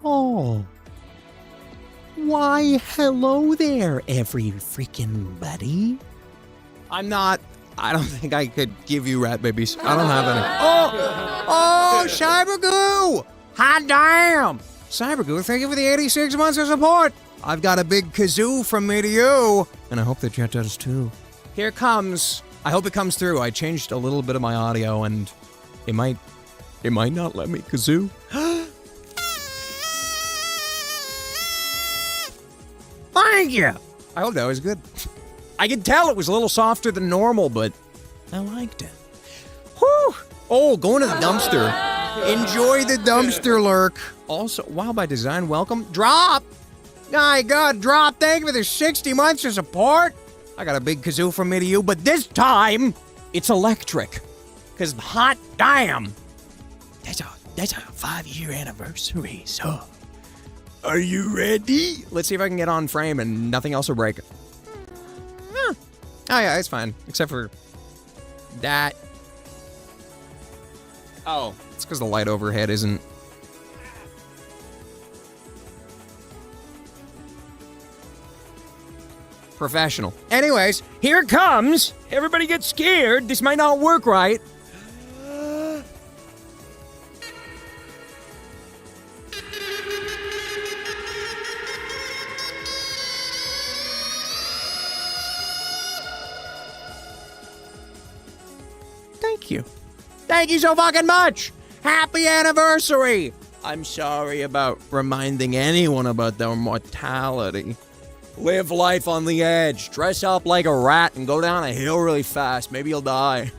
Oh. Why, hello there, every freaking buddy. I don't think I could give you rat babies. I don't have any. Oh, Cybergoo! Hot damn! Cybergoo, thank you for the 86 months of support. I've got a big kazoo from me to you, and I hope the chat does too. Here it comes. I hope it comes through. I changed a little bit of my audio, and it might not let me kazoo. Thank you! I hope that was good. I could tell it was a little softer than normal, but I liked it. Whew! Oh, going to the dumpster. Enjoy the dumpster lurk. Also, wow, by design, welcome. Drop! My God, Drop, thank you for the 60 months of support. I got a big kazoo from me to you, but this time, it's electric. Because hot damn! That's a 5-year anniversary, so... Are you ready? Let's see if I can get on frame and nothing else will break. Oh yeah, it's fine. Except for that. Oh, it's because the light overhead isn't. Professional. Anyways, here it comes. Everybody get scared. This might not work right. Thank you. Thank you so fucking much! Happy anniversary! I'm sorry about reminding anyone about their mortality. Live life on the edge. Dress up like a rat and go down a hill really fast. Maybe you'll die.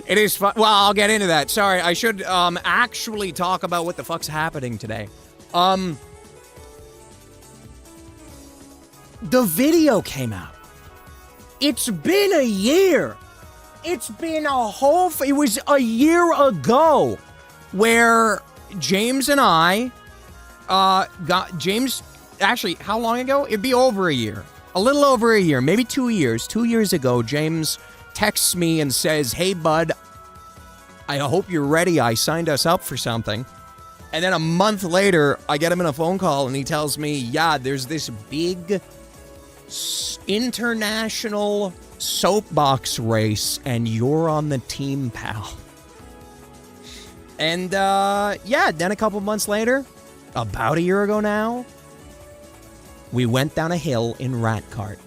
It is fun. Well, I'll get into that. Sorry, I should actually talk about what the fuck's happening today. The video came out. It's been a year. It's been a whole... It was a year ago where James and I got... James... Actually, how long ago? It'd be over a year. A little over a year. Maybe 2 years. 2 years ago, James texts me and says, hey, bud, I hope you're ready. I signed us up for something. And then a month later, I get him in a phone call and he tells me, yeah, there's this big... international soapbox race and you're on the team, pal. And yeah, then a couple months later, about a year ago now, we went down a hill in Rat Kart.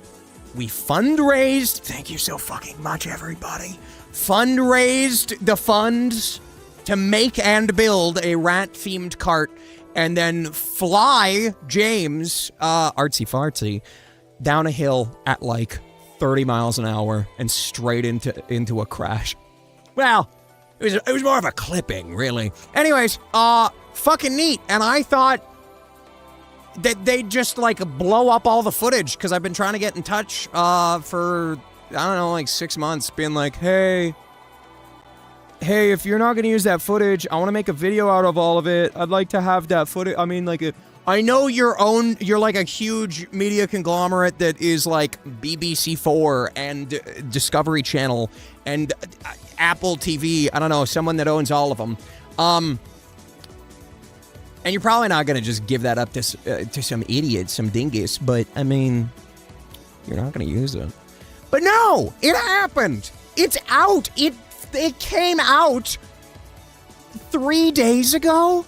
We fundraised, thank you so fucking much everybody, fundraised the funds to make and build a rat-themed cart and then fly James, artsy-fartsy, down a hill at like 30 miles an hour and straight into a crash. Well, it was more of a clipping, really. Anyways, fucking neat. And I thought that they'd just, like, blow up all the footage, because I've been trying to get in touch for, I don't know, like 6 months, being like, hey, if you're not going to use that footage, I want to make a video out of all of it. I'd like to have that footage. I mean, like, I know you're like a huge media conglomerate that is like BBC4 and Discovery Channel and Apple TV. I don't know, someone that owns all of them. And you're probably not going to just give that up to some idiot, some dingus, but, I mean, you're not going to use it. But no, it happened. It's out. It came out 3 days ago?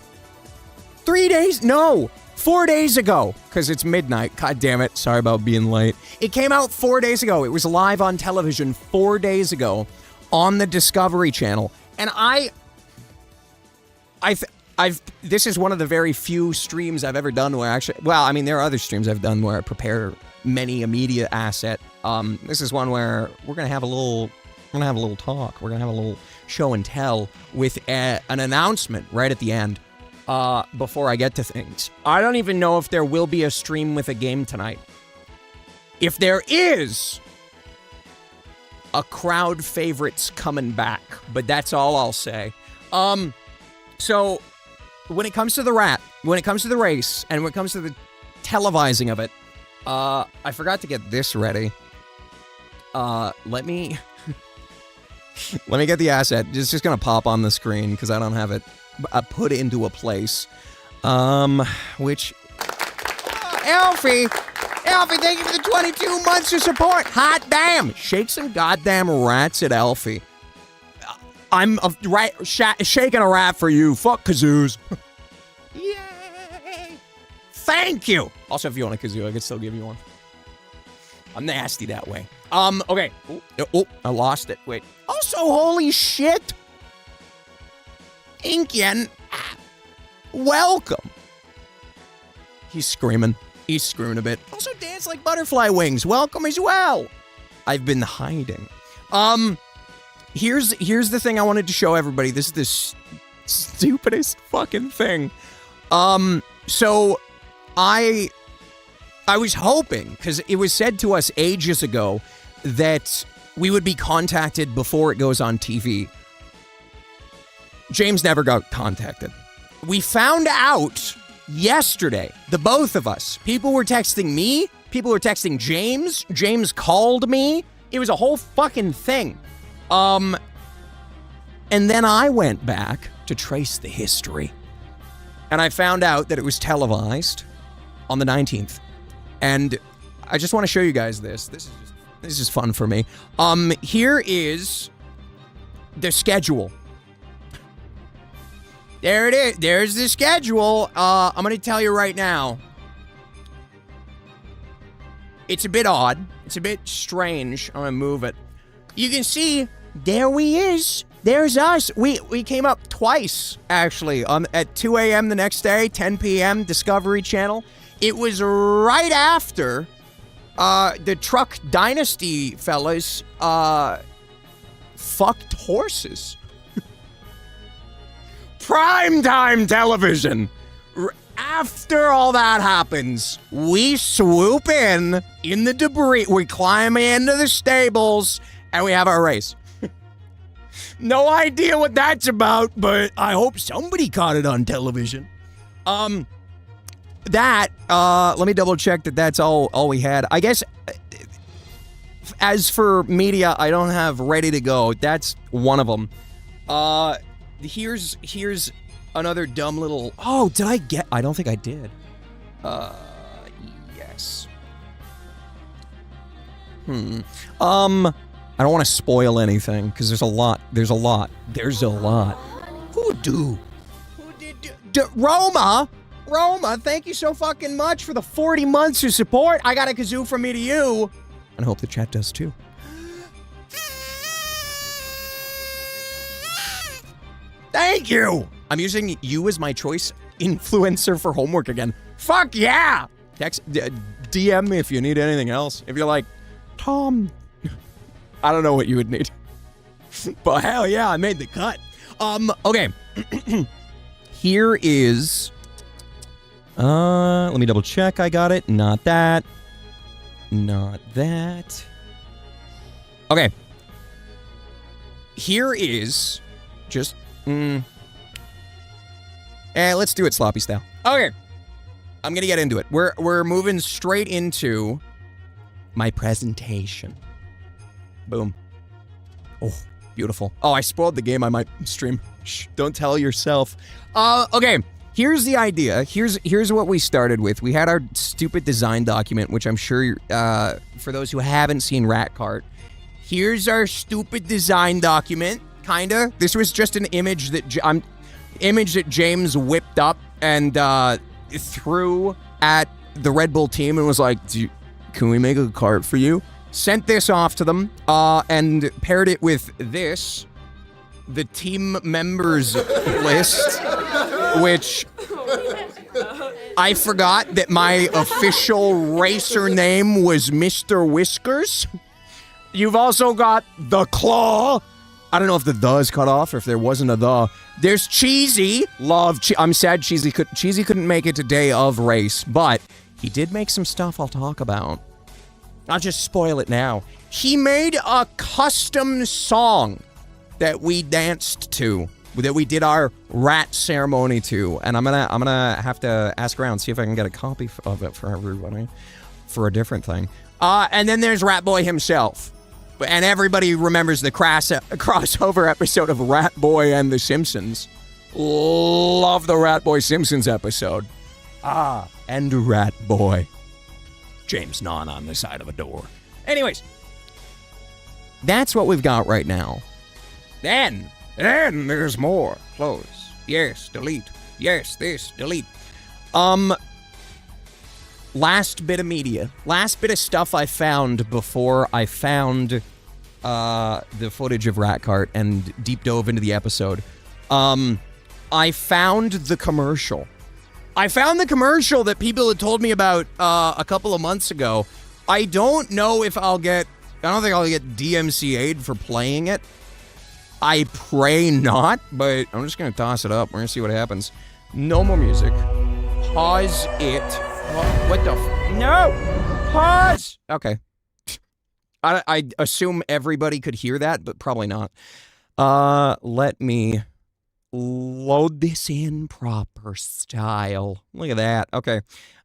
3 days? No, 4 days ago, because it's midnight. God damn it. Sorry about being late. It came out 4 days ago. It was live on television 4 days ago on the Discovery Channel. And this is one of the very few streams I've ever done where well, I mean, there are other streams I've done where I prepare many a media asset. This is one where we're going to have a little talk. We're going to have a little show and tell with an announcement right at the end before I get to things. I don't even know if there will be a stream with a game tonight. If there is, a crowd favorite's coming back, but that's all I'll say. So when it comes to the race, and when it comes to the televising of it, I forgot to get this ready. Let me get the asset. It's just gonna pop on the screen because I don't have it put into a place. Which Alfie, thank you for the 22 months of support. Hot damn, shake some goddamn rats at Alfie. I'm shaking a rat for you. Fuck kazoos. Yay! Thank you. Also, if you want a kazoo, I could still give you one. I'm nasty that way. Okay. Oh, I lost it. Wait. Also, holy shit. Inkyen, welcome. He's screaming. He's screwing a bit. Also, Dance Like Butterfly Wings, welcome as well. I've been hiding. Here's the thing I wanted to show everybody. This is the stupidest fucking thing. So I was hoping, because it was said to us ages ago that we would be contacted before it goes on TV. James never got contacted. We found out yesterday, the both of us. People were texting me. People were texting James. James called me. It was a whole fucking thing. And then I went back to trace the history. And I found out that it was televised on the 19th. And I just want to show you guys this. This is fun for me. Here is the schedule. There it is. There's the schedule. I'm going to tell you right now. It's a bit odd. It's a bit strange. I'm going to move it. You can see, there we is. There's us. We came up twice, actually, at 2 a.m. the next day, 10 p.m., Discovery Channel. It was right after the Truck Dynasty fellas fucked horses. Primetime television. After all that happens, we swoop in the debris. We climb into the stables, and we have our race. No idea what that's about, but I hope somebody caught it on television. Let me double check that that's all we had. I guess, as for media, I don't have ready to go. That's one of them. Here's another dumb little... Oh, did I get... I don't think I did. Yes. I don't want to spoil anything, because there's a lot. Who did... Roma, thank you so fucking much for the 40 months of support. I got a kazoo from me to you. And I hope the chat does too. Thank you. I'm using you as my choice influencer for homework again. Fuck yeah. Text, DM me if you need anything else. If you're like, Tom, I don't know what you would need. But hell yeah, I made the cut. Okay. Here is... let me double check I got it. Not that. Not that. Okay. Here is... Just... let's do it sloppy style. Okay. I'm gonna get into it. We're moving straight into my presentation. Boom. Oh, beautiful. Oh, I spoiled the game. I might stream. Shh, don't tell yourself. Okay. Here's the idea. Here's what we started with. We had our stupid design document, which I'm sure, for those who haven't seen Rat Kart, here's our stupid design document. Kinda. This was just an image that James whipped up and threw at the Red Bull team and was like, can we make a cart for you? Sent this off to them and paired it with this, the team members list, which I forgot that my official racer name was Mr. Whiskers. You've also got the Claw. I don't know if the is cut off or if there wasn't a the. There's Cheesy. I'm sad Cheesy couldn't make it to day of race, but he did make some stuff I'll talk about. I'll just spoil it now. He made a custom song that we danced to, that we did our rat ceremony to, and I'm gonna have to ask around, see if I can get a copy of it for everybody for a different thing. And then there's Rat Boy himself. And everybody remembers the crossover episode of Rat Boy and The Simpsons. Love the Rat Boy Simpsons episode. And Rat Boy. James gnawing on the side of a door. Anyways, that's what we've got right now. Then there's more. Close. Yes, delete. Yes, this, delete. Last bit of media. Last bit of stuff I found before I found the footage of Rat Kart and deep dove into the episode. I found the commercial. I found the commercial that people had told me about a couple of months ago. I don't know if I don't think I'll get DMCA'd for playing it. I pray not, but I'm just gonna toss it up. We're gonna see what happens. No more music. Pause it. Oh, what the no! Pause! Okay. I assume everybody could hear that, but probably not. Let me load this in proper style. Look at that. Okay.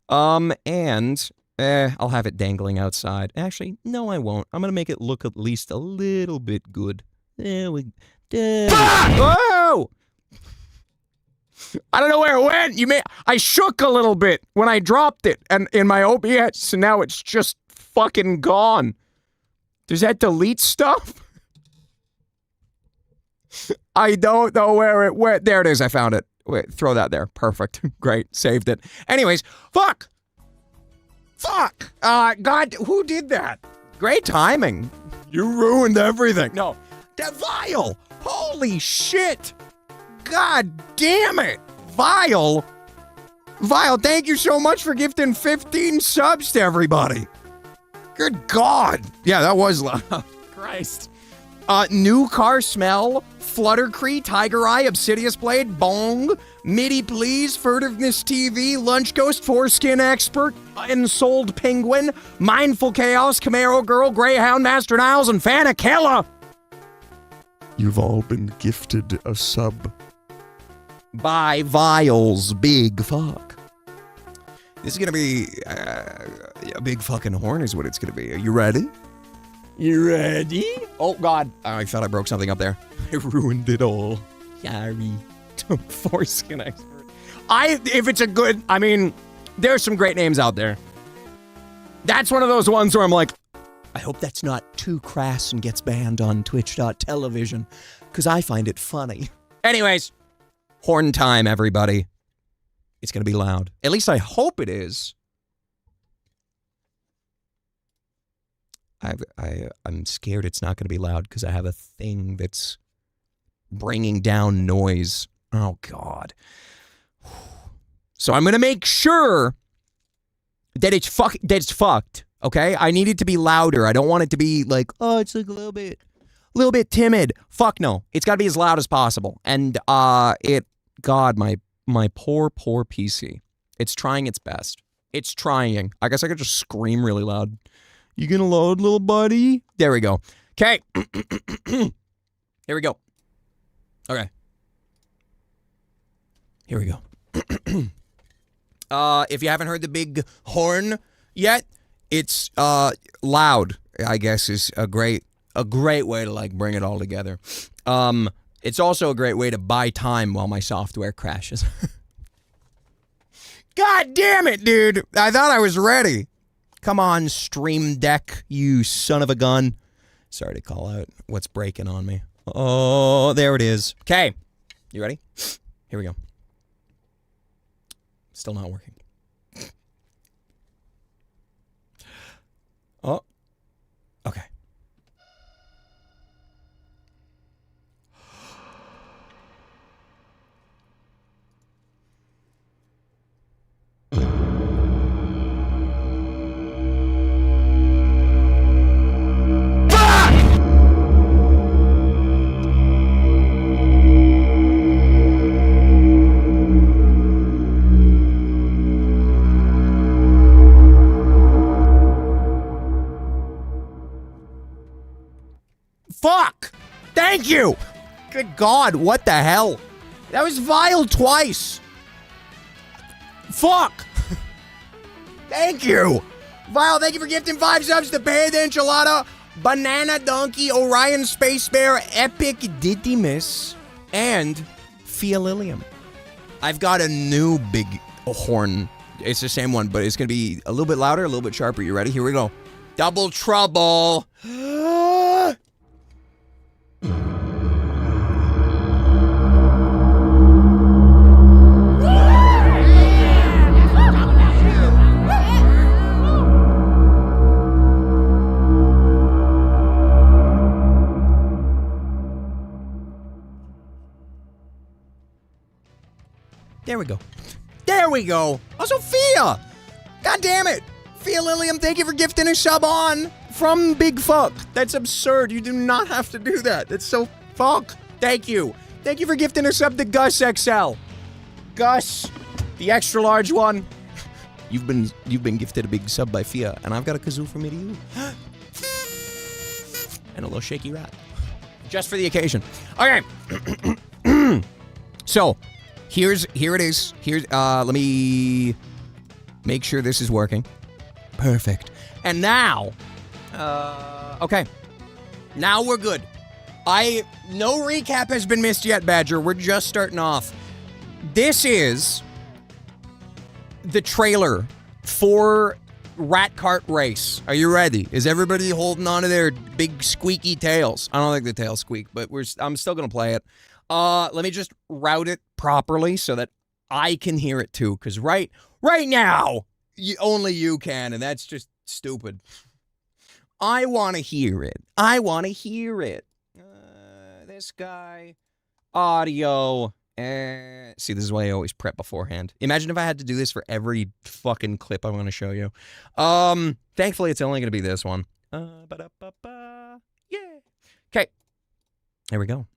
And I'll have it dangling outside. Actually, no, I won't. I'm gonna make it look at least a little bit good. There we go. Whoa! I don't know where it went. I shook a little bit when I dropped it and in my OBS, and now it's just fucking gone. Does that delete stuff? I don't know where it went. There it is. I found it. Wait, throw that there. Perfect. Great. Saved it. Anyways, fuck. God, who did that? Great timing. You ruined everything. No. That Vile. Holy shit. God damn it. Vile, thank you so much for gifting 15 subs to everybody. Good God. Yeah, that was loud. Christ. New car smell, Fluttercree, Tiger Eye, Obsidious Blade, Bong, Midi Please, Furtiveness TV, Lunch Ghost, Foreskin Expert, Ensouled Penguin, Mindful Chaos, Camaro Girl, Greyhound, Master Niles, and Fanakella. You've all been gifted a sub. By Vile's big fuck. This is gonna be a big fucking horn is what it's gonna be. Are you ready? You ready? Oh God, I thought I broke something up there. I ruined it all. Sorry. Foreskin Expert. If it's a good, I mean, there's some great names out there. That's one of those ones where I'm like, I hope that's not too crass and gets banned on twitch.television, because I find it funny. Anyways. Horn time, everybody. It's gonna be loud. At least I hope it is. I'm scared it's not gonna be loud because I have a thing that's bringing down noise. Oh God. So I'm gonna make sure that it's fucked. Okay? I need it to be louder. I don't want it to be like, oh, it's like a little bit timid. Fuck no. It's got to be as loud as possible. And God, my poor PC. It's trying its best. It's trying. I guess I could just scream really loud. You gonna load, little buddy? There we go. Okay. Here we go. Okay. Here we go. If you haven't heard the big horn yet, it's loud, I guess, is a great way to like bring it all together. It's also a great way to buy time while my software crashes. God damn it, dude. I thought I was ready. Come on, Stream Deck, you son of a gun. Sorry to call out what's breaking on me. Oh, there it is. Okay. You ready? Here we go. Still not working. Oh. Okay. Fuck! Thank you! Good God, what the hell? That was vile twice! Fuck! Thank you! Vile, thank you for gifting 5 subs to Pay the Enchilada, Banana Donkey, Orion Space Bear, Epic Didymus, and Fialilium. I've got a new big horn. It's the same one, but it's gonna be a little bit louder, a little bit sharper. You ready? Here we go. Double trouble! There we go. There we go. Oh, Sophia! God damn it! Fia Lilium, thank you for gifting a sub on from Big Fuck. That's absurd. You do not have to do that. That's so fuck. Thank you. Thank you for gifting a sub to Gus XL. Gus, the extra large one. You've been gifted a big sub by Fia, and I've got a kazoo for me to you. And a little shaky rat. Just for the occasion. Okay. So, here it is. Let me make sure this is working. Perfect. And now, okay. Now we're good. No recap has been missed yet, Badger. We're just starting off. This is the trailer for Rat Kart Race. Are you ready? Is everybody holding on to their big squeaky tails? I don't think the tails squeak, but I'm still gonna play it. Let me just route it properly so that I can hear it too, because right now, only you can, and that's just stupid. I want to hear it. This guy, audio, see, this is why I always prep beforehand. Imagine if I had to do this for every fucking clip I'm going to show you. Thankfully, it's only going to be this one. Yeah. Okay. There we go.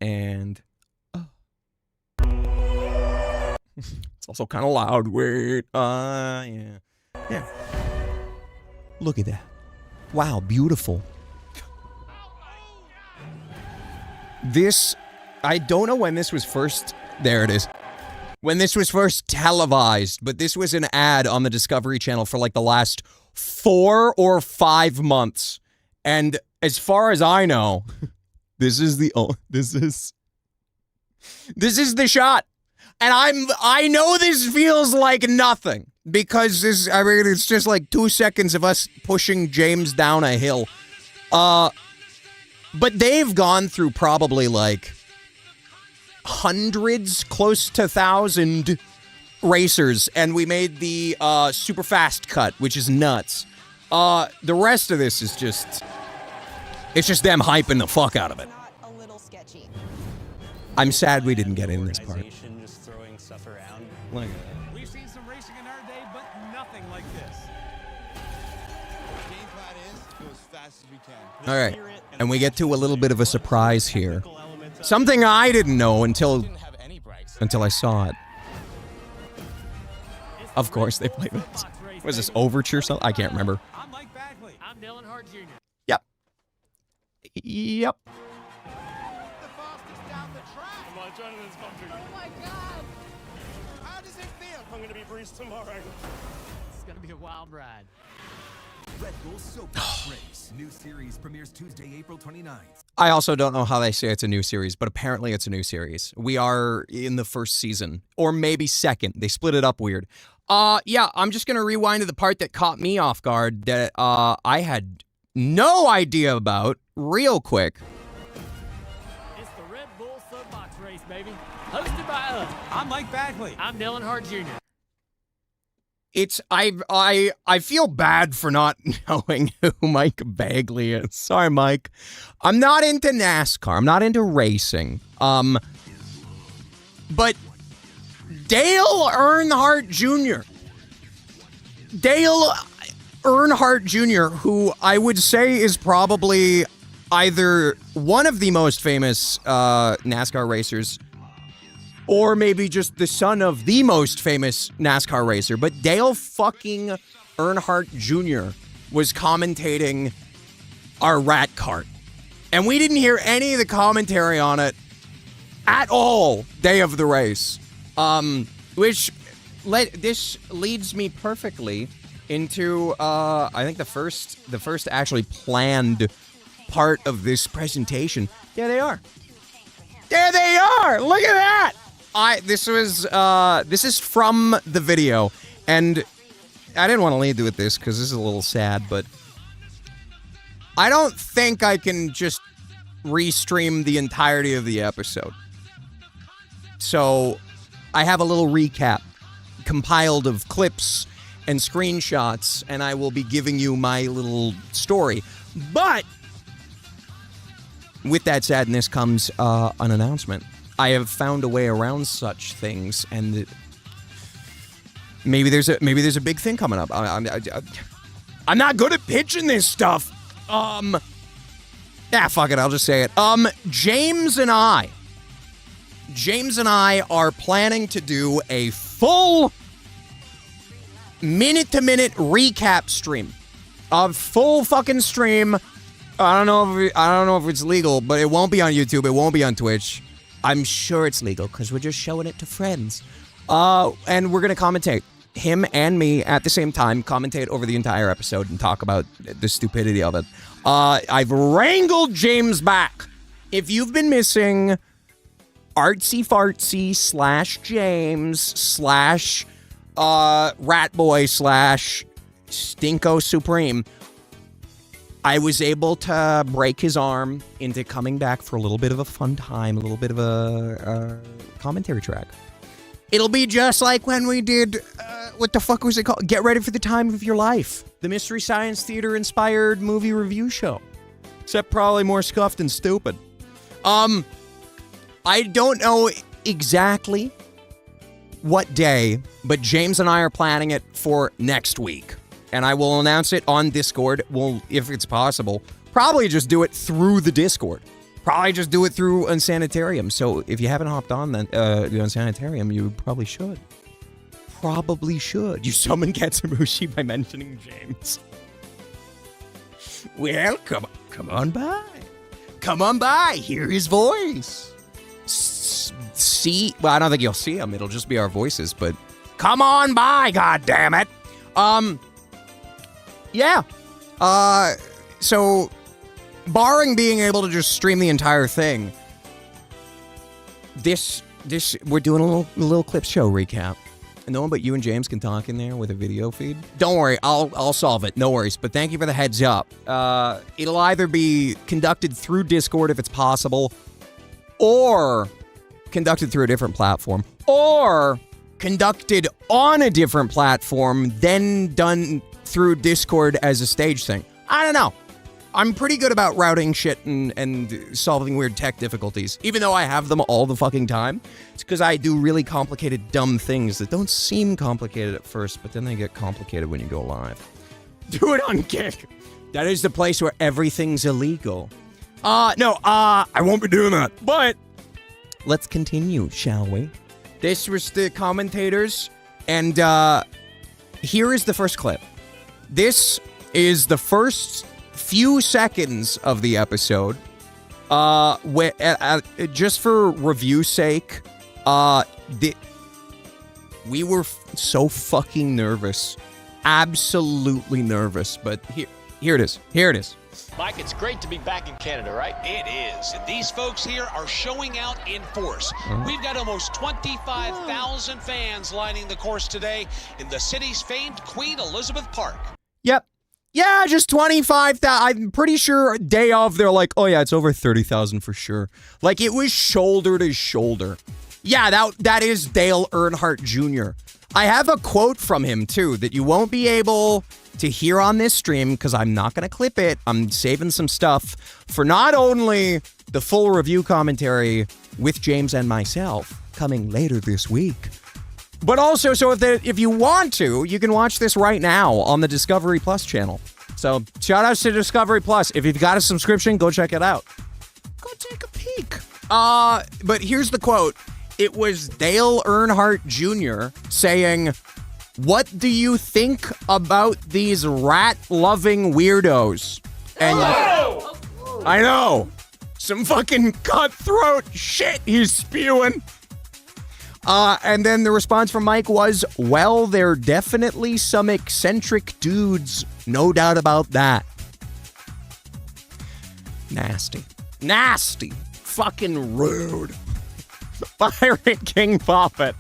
And it's also kind of loud. Wait, yeah. Look at that. Wow, beautiful. This, I don't know when this was first, there it is. When this was first televised, but this was an ad on the Discovery Channel for like the last 4 or 5 months. And as far as I know, this is the shot. And I know this feels like nothing because it's just like 2 seconds of us pushing James down a hill. But they've gone through probably like hundreds, close to 1,000 racers, and we made the super fast cut, which is nuts. The rest of this is just, it's just them hyping the fuck out of it. I'm sad we didn't get in this part. Just throwing stuff around. Look at that. We've seen some racing in All right, and we get to a little bit of a surprise here. Something I didn't know until I saw it. Of course, they play this. Was this Overture? Something? I can't remember. Yep. Yep. Oh my God! How does it feel? I'm gonna be bruised tomorrow. It's gonna be a wild ride. Red Bull Soapbox Race. New series premieres Tuesday, April 29th. I also don't know how they say it's a new series, but apparently it's a new series. We are in the first season, or maybe second. They split it up weird. Yeah, I'm just gonna rewind to the part that caught me off guard that I had no idea about real quick. It's the Red Bull Soapbox Race, baby. Hosted by us. I'm Mike Bagley. I'm Dylan Hart Jr. It's I feel bad for not knowing who Mike Bagley is. Sorry, Mike. I'm not into NASCAR. I'm not into racing. But Dale Earnhardt Jr. Dale Earnhardt Jr., who I would say is probably either one of the most famous NASCAR racers, or maybe just the son of the most famous NASCAR racer. But Dale fucking Earnhardt Jr. was commentating our rat cart. And we didn't hear any of the commentary on it at all day of the race. This leads me perfectly into, I think the first actually planned part of this presentation. There they are. There they are! Look at that! This is from the video, and I didn't want to lead with this because this is a little sad, but I don't think I can just restream the entirety of the episode. So I have a little recap compiled of clips and screenshots, and I will be giving you my little story. But with that sadness comes an announcement. I have found a way around such things, and maybe there's a big thing coming up. I'm not good at pitching this stuff. Fuck it, I'll just say it. James and I are planning to do a full minute-to-minute recap stream. A full fucking stream. I don't know if it's legal, but it won't be on YouTube. It won't be on Twitch. I'm sure it's legal because we're just showing it to friends. And we're going to commentate. Him and me at the same time, commentate over the entire episode and talk about the stupidity of it. I've wrangled James back. If you've been missing artsy fartsy / James / Ratboy / Stinko Supreme, I was able to break his arm into coming back for a little bit of a fun time, a little bit of a commentary track. It'll be just like when we did, what the fuck was it called? Get Ready for the Time of Your Life. The Mystery Science Theater inspired movie review show. Except probably more scuffed and stupid. I don't know exactly what day, but James and I are planning it for next week. And I will announce it on Discord. Well, if it's possible, probably just do it through the Discord. Probably just do it through Unsanitarium. So if you haven't hopped on the Unsanitarium, you probably should. Probably should. You summon Katsumushi by mentioning James. Well, come on by. Come on by. Hear his voice. See? Well, I don't think you'll see him. It'll just be our voices. But come on by, goddammit. Yeah. So, barring being able to just stream the entire thing, we're doing a little clip show recap. And no one but you and James can talk in there with a video feed. Don't worry, I'll solve it. No worries. But thank you for the heads up. It'll either be conducted through Discord if it's possible, or conducted through a different platform, or conducted on a different platform, then done through Discord as a stage thing. I don't know. I'm pretty good about routing shit and solving weird tech difficulties, even though I have them all the fucking time. It's because I do really complicated, dumb things that don't seem complicated at first, but then they get complicated when you go live. Do it on Kick. That is the place where everything's illegal. No, I won't be doing that. But let's continue, shall we? This was the commentators, and here is the first clip. This is the first few seconds of the episode. Just for review's sake, we were so fucking nervous. Absolutely nervous. But here it is. Here it is. Mike, it's great to be back in Canada, right? It is. And these folks here are showing out in force. We've got almost 25,000 fans lining the course today in the city's famed Queen Elizabeth Park. Yep. Yeah, just 25,000. I'm pretty sure day of, they're like, oh yeah, it's over 30,000 for sure. Like, it was shoulder to shoulder. Yeah, that is Dale Earnhardt Jr. I have a quote from him, too, that you won't be able to hear on this stream because I'm not going to clip it. I'm saving some stuff for not only the full review commentary with James and myself coming later this week, but also so if you want to, you can watch this right now on the Discovery Plus channel. So shout outs to Discovery Plus. If you've got a subscription, go check it out. Go take a peek. But here's the quote. It was Dale Earnhardt Jr. saying, "What do you think about these rat-loving weirdos?" And I know, some fucking cutthroat shit he's spewing. And then the response from Mike was, "Well, they're definitely some eccentric dudes, no doubt about that." Nasty. Nasty. Fucking rude. Pirate King Puppet.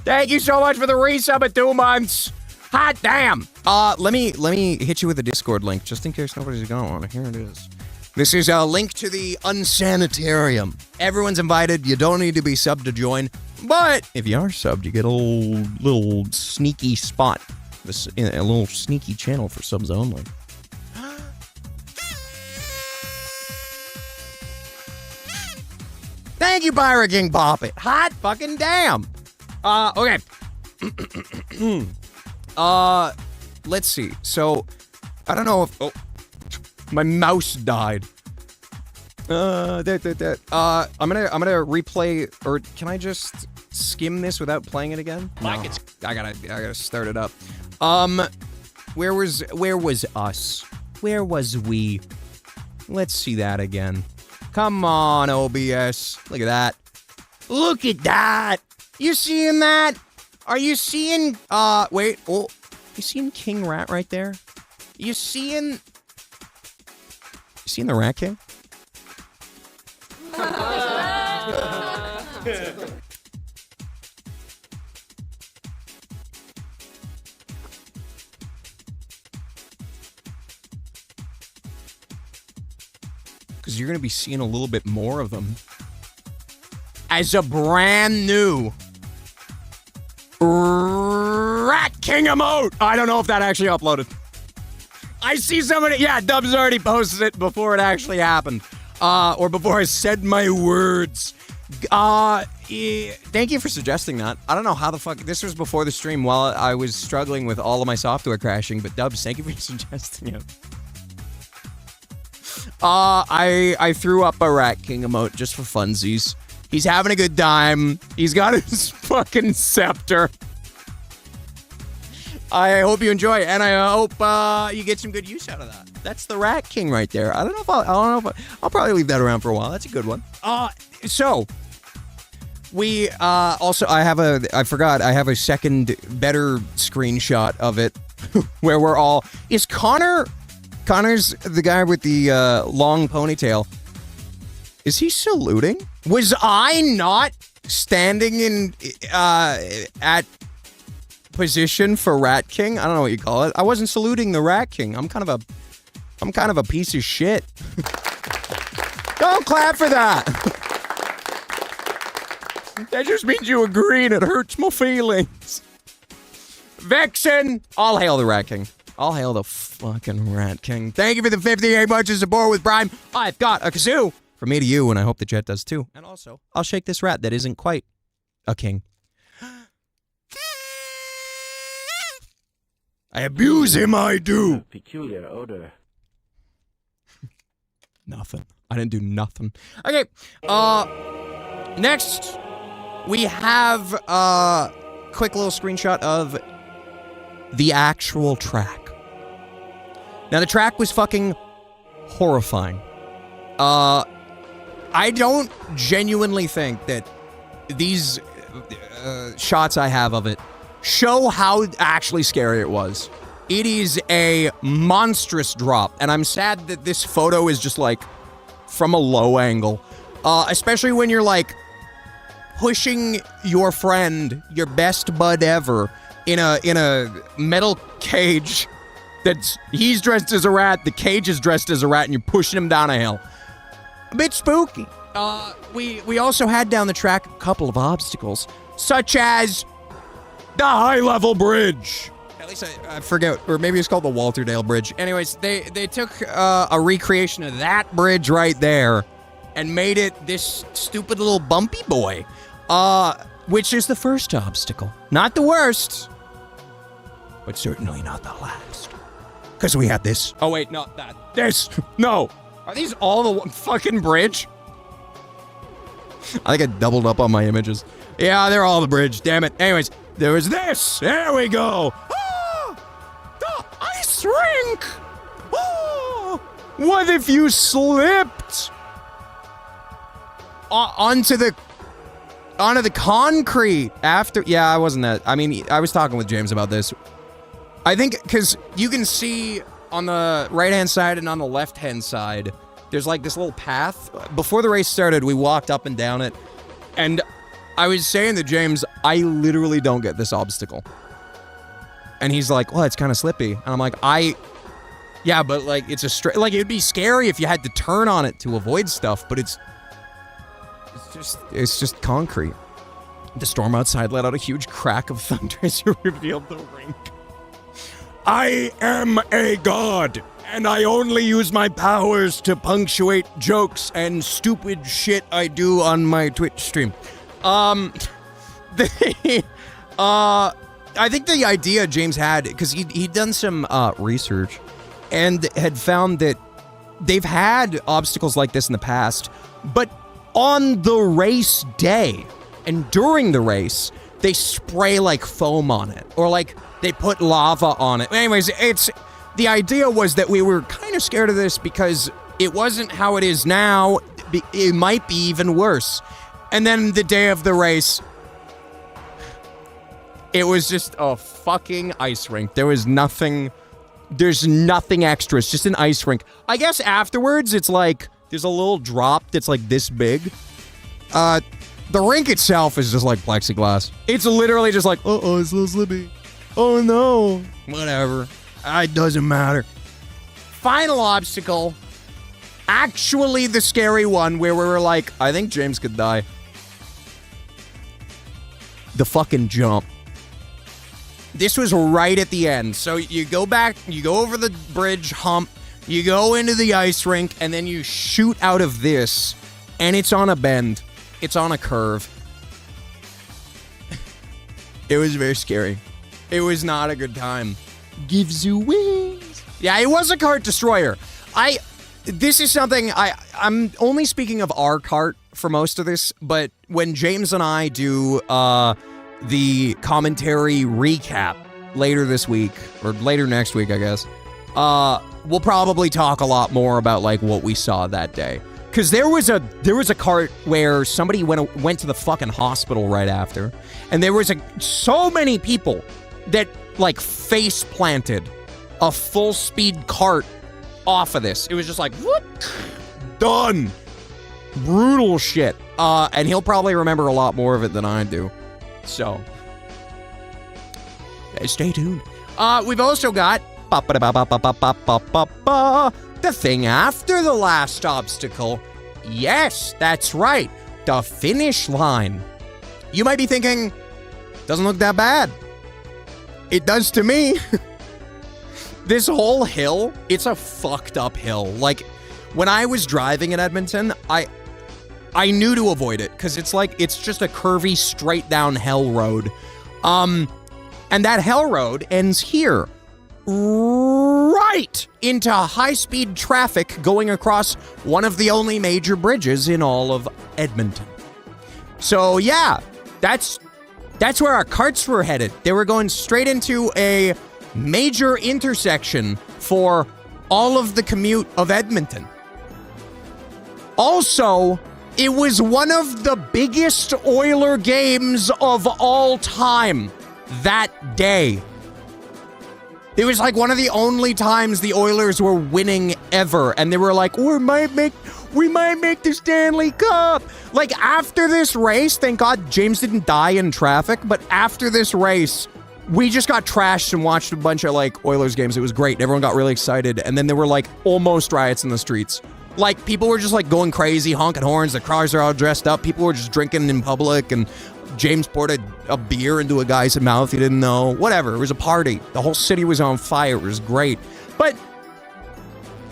Thank you so much for the resub at 2 months. Hot damn. Let me hit you with a Discord link just in case nobody's going. Here it is. This is a link to the Unsanitarium. Everyone's invited. You don't need to be subbed to join. But if you are subbed, you get a little sneaky spot. A little sneaky channel for subs only. Thank you, Pirate King Puppet. Hot fucking damn. Okay. Let's see. So, I don't know if... Oh, my mouse died. I'm gonna replay, or can I just skim this without playing it again? Mike, No. I gotta start it up. Where was us? Where was we? Let's see that again. Come on, OBS. Look at that. Look at that. You seeing that? Are you seeing, wait, oh, you seeing King Rat right there? You seeing the Rat King? Because you're going to be seeing a little bit more of them. As a brand new Rat King emote. I don't know if that actually uploaded. I see somebody, yeah, Dubs already posted it before it actually happened. Or before I said my words. Thank you for suggesting that. I don't know how the fuck, this was before the stream while I was struggling with all of my software crashing, but Dubs, thank you for suggesting it. I threw up a Rat King emote just for funsies. He's having a good time. He's got his fucking scepter. I hope you enjoy it, and I hope you get some good use out of that. That's the Rat King right there. I don't know if I'll probably leave that around for a while. That's a good one. So we also I have a second better screenshot of it where we're all Connor's the guy with the long ponytail. Is he saluting? Was I not standing in at position for Rat King? I don't know what you call it. I wasn't saluting the Rat King. I'm kind of a piece of shit. Don't clap for that. That just means you agree and it hurts my feelings. Vexen, all hail the Rat King. All hail the fucking Rat King. Thank you for the 58 months of support with Prime. I've got a kazoo from me to you, and I hope the chat does too. And also, I'll shake this rat that isn't quite a king. I abuse him, I do. Peculiar odor. Nothing. I didn't do nothing. Okay. Next, we have a quick little screenshot of the actual track. Now, the track was fucking horrifying. I don't genuinely think that these shots I have of it show how actually scary it was. It is a monstrous drop, and I'm sad that this photo is just like from a low angle, especially when you're like pushing your friend, your best bud ever, in a metal cage. He's dressed as a rat, the cage is dressed as a rat, and you're pushing him down a hill. A bit spooky. We also had down the track a couple of obstacles, such as the high-level bridge. At least I forget, or maybe it's called the Walter Dale Bridge. Anyways, they took a recreation of that bridge right there and made it this stupid little bumpy boy, which is the first obstacle. Not the worst, but certainly not the last. Because we had this. Oh, wait, not that. This. No. Are these all the one fucking bridge? I think I doubled up on my images. Yeah, they're all the bridge. Damn it. Anyways, there was this. There we go. Ah, the ice rink. Oh, what if you slipped onto the concrete after? Yeah, I wasn't that. I mean, I was talking with James about this. I think because you can see on the right-hand side and on the left-hand side, there's like this little path. Before the race started, we walked up and down it, and I was saying to James, I literally don't get this obstacle. And he's like, well, it's kind of slippy. And I'm like, yeah, but like, it's a straight, like, it'd be scary if you had to turn on it to avoid stuff, but it's just concrete. The storm outside let out a huge crack of thunder as you revealed the rink. I am a god, and I only use my powers to punctuate jokes and stupid shit I do on my Twitch stream. I think the idea James had, because he'd done some research and had found that they've had obstacles like this in the past, but on the race day and during the race, they spray like foam on it, or like they put lava on it. Anyways, the idea was that we were kind of scared of this because it wasn't how it is now. It might be even worse. And then the day of the race, it was just a fucking ice rink. There's nothing extra. It's just an ice rink. I guess afterwards, it's like, there's a little drop that's like this big. The rink itself is just like plexiglass. It's literally just like, uh-oh, it's a little slippy. Oh no. Whatever. It doesn't matter. Final obstacle. Actually the scary one where we were like, I think James could die. The fucking jump. This was right at the end. So you go back, you go over the bridge hump, you go into the ice rink, and then you shoot out of this, and it's on a bend. It's on a curve. It was very scary. It was not a good time. Gives you wings. Yeah, it was a cart destroyer. This is something I'm only speaking of our cart for most of this, but when James and I do the commentary recap later this week, or later next week, I guess, we'll probably talk a lot more about like what we saw that day. Because there was a cart where somebody went to the fucking hospital right after, and there was so many people that like face planted a full speed cart off of this. It was just like, whoop, done. Brutal shit. And he'll probably remember a lot more of it than I do. So, stay tuned. We've also got the thing after the last obstacle. Yes, that's right. The finish line. You might be thinking, doesn't look that bad. It does to me. This whole hill, it's a fucked up hill. Like, when I was driving in Edmonton, I knew to avoid it because it's just a curvy, straight down hell road. And that hell road ends here. right into high-speed traffic going across one of the only major bridges in all of Edmonton. So yeah, that's where our carts were headed. They were going straight into a major intersection for all of the commute of Edmonton. Also, it was one of the biggest Oiler games of all time that day. It was like one of the only times the Oilers were winning ever, and they were like, we might make the Stanley Cup. Like, after this race, thank God James didn't die in traffic, but after this race, we just got trashed and watched a bunch of, like, Oilers games. It was great. Everyone got really excited, and then there were, like, almost riots in the streets. Like, people were just, like, going crazy, honking horns. The cars are all dressed up. People were just drinking in public, and James poured a beer into a guy's mouth he didn't know. Whatever. It was a party. The whole city was on fire. It was great. But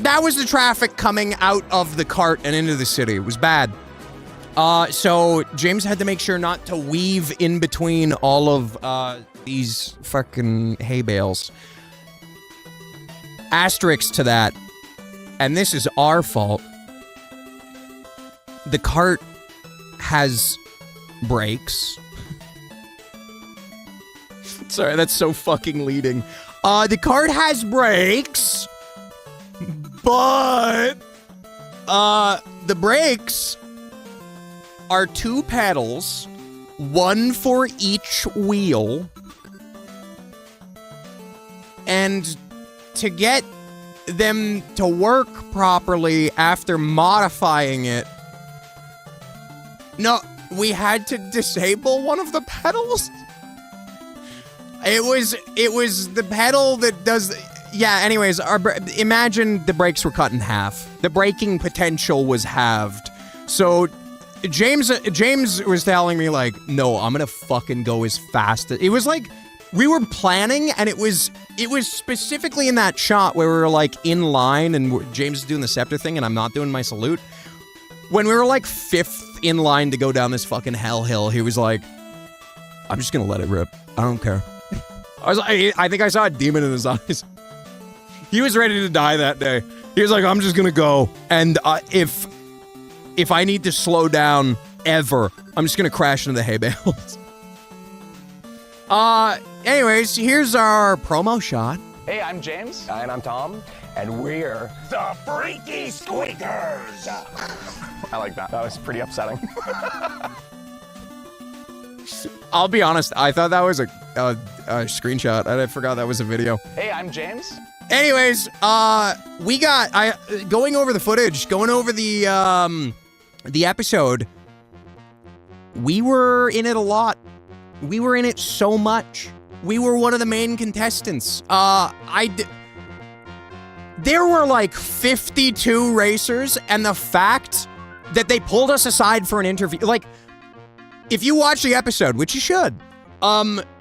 that was the traffic coming out of the cart and into the city. It was bad. So James had to make sure not to weave in between all of these fucking hay bales. Asterisks to that, and this is our fault. The cart has brakes. Sorry, that's so fucking leading. The cart has brakes, but the brakes are 2 pedals, 1 for each wheel, and to get them to work properly after modifying it, no, we had to disable one of the pedals. It was the pedal that does. Yeah. Anyways, imagine the brakes were cut in half. The braking potential was halved. So James was telling me, like, no, I'm gonna fucking go as fast. It was like we were planning, and it was specifically in that shot where we were like in line, and James is doing the scepter thing, and I'm not doing my salute. When we were like 5th in line to go down this fucking hell hill, he was like, I'm just gonna let it rip. I don't care. I think I saw a demon in his eyes. He was ready to die that day. He was like, I'm just gonna go. And if I need to slow down ever, I'm just gonna crash into the hay bales. Anyways, here's our promo shot. Hey, I'm James. And I'm Tom. And we're the Freaky Squeakers. I like that. That was pretty upsetting. I'll be honest, I thought that was a screenshot. I forgot that was a video. Hey, I'm James. Anyways, we got going over the footage, going over the episode. We were in it a lot. We were in it so much. We were one of the main contestants. There were like 52 racers, and the fact that they pulled us aside for an interview, like, if you watch the episode, which you should,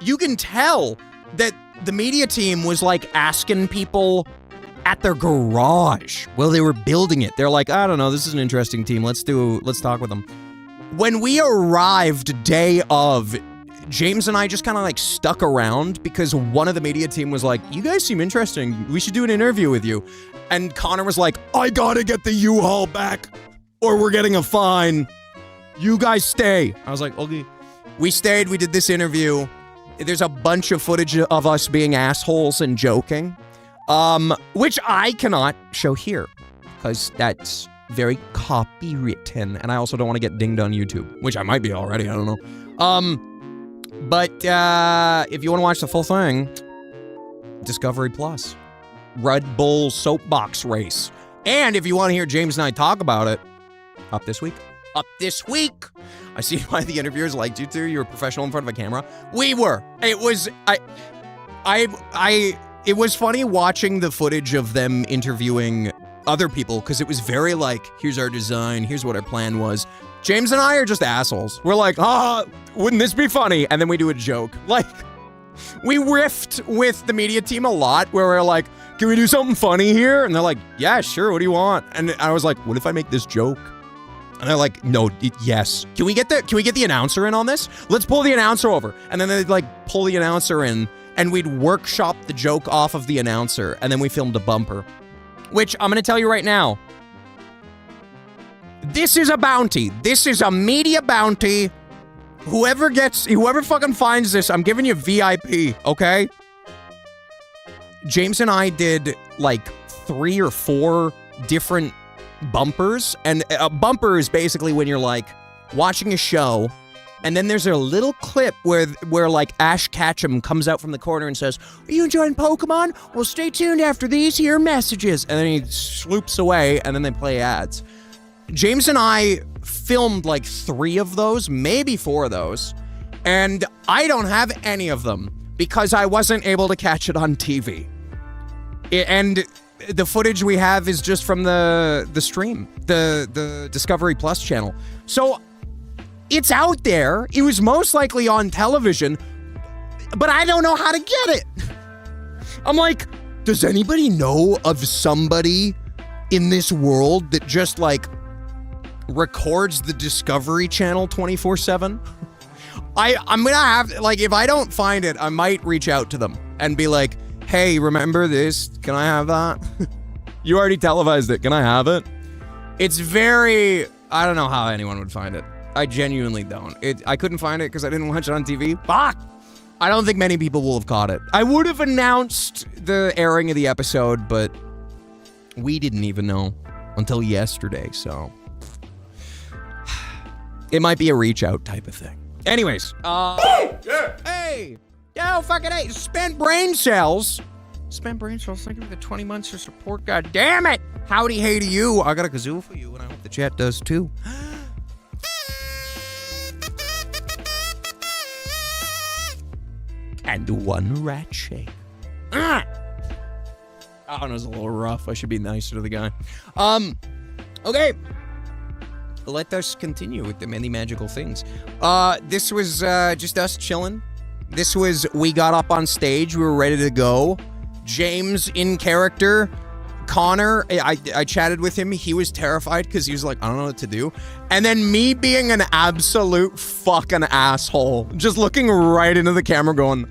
you can tell that the media team was like asking people at their garage while they were building it. They're like, I don't know, this is an interesting team. Let's talk with them. When we arrived day of, James and I just kind of like stuck around because one of the media team was like, you guys seem interesting. We should do an interview with you. And Connor was like, I gotta get the U-Haul back or we're getting a fine. You guys stay. I was like, okay. We stayed. We did this interview. There's a bunch of footage of us being assholes and joking, which I cannot show here because that's very copywritten. And I also don't want to get dinged on YouTube, which I might be already. I don't know. But if you want to watch the full thing, Discovery Plus, Red Bull soapbox race. And if you want to hear James and I talk about it, up this week. I see why the interviewers liked you two. You were professional in front of a camera. We were. It was, it was funny watching the footage of them interviewing other people because it was very like, here's our design, here's what our plan was. James and I are just assholes. We're like, wouldn't this be funny? And then we do a joke. Like, we riffed with the media team a lot where we're like, can we do something funny here? And they're like, yeah, sure, what do you want? And I was like, what if I make this joke? And they're like, no, yes. Can we get the announcer in on this? Let's pull the announcer over. And then they like pull the announcer in and we'd workshop the joke off of the announcer, and then we filmed a bumper. Which, I'm gonna tell you right now, this is a bounty. This is a media bounty. Whoever fucking finds this, I'm giving you VIP, okay? James and I did like 3 or 4 different bumpers, and a bumper is basically when you're like watching a show, and then there's a little clip where like Ash Ketchum comes out from the corner and says, "Are you enjoying Pokemon? Well, stay tuned after these here messages," and then he swoops away, and then they play ads. James and I filmed like 3 of those, maybe 4 of those, and I don't have any of them because I wasn't able to catch it on TV. And the footage we have is just from the stream, the Discovery Plus channel. So it's out there. It was most likely on television, but I don't know how to get it. I'm like, does anybody know of somebody in this world that just like records the Discovery Channel 24/7? I'm gonna have, like, if I don't find it, I might reach out to them and be like, hey, remember this? Can I have that? You already televised it. Can I have it? It's very, I don't know how anyone would find it. I genuinely don't. I couldn't find it because I didn't watch it on TV. Fuck! I don't think many people will have caught it. I would have announced the airing of the episode, but we didn't even know until yesterday, so it might be a reach out type of thing. Anyways, hey! Yo, fucking hey, spent brain cells. Spent brain cells, thank you for the 20 months of support, god damn it! Howdy hey to you. I got a kazoo for you, and I hope the chat does too. And 1 rat shake. That one was a little rough. I should be nicer to the guy. Okay. Let us continue with the many magical things. This was just us chilling. This was, we got up on stage, we were ready to go. James in character. Connor, I chatted with him. He was terrified because he was like, I don't know what to do. And then me being an absolute fucking asshole, just looking right into the camera going,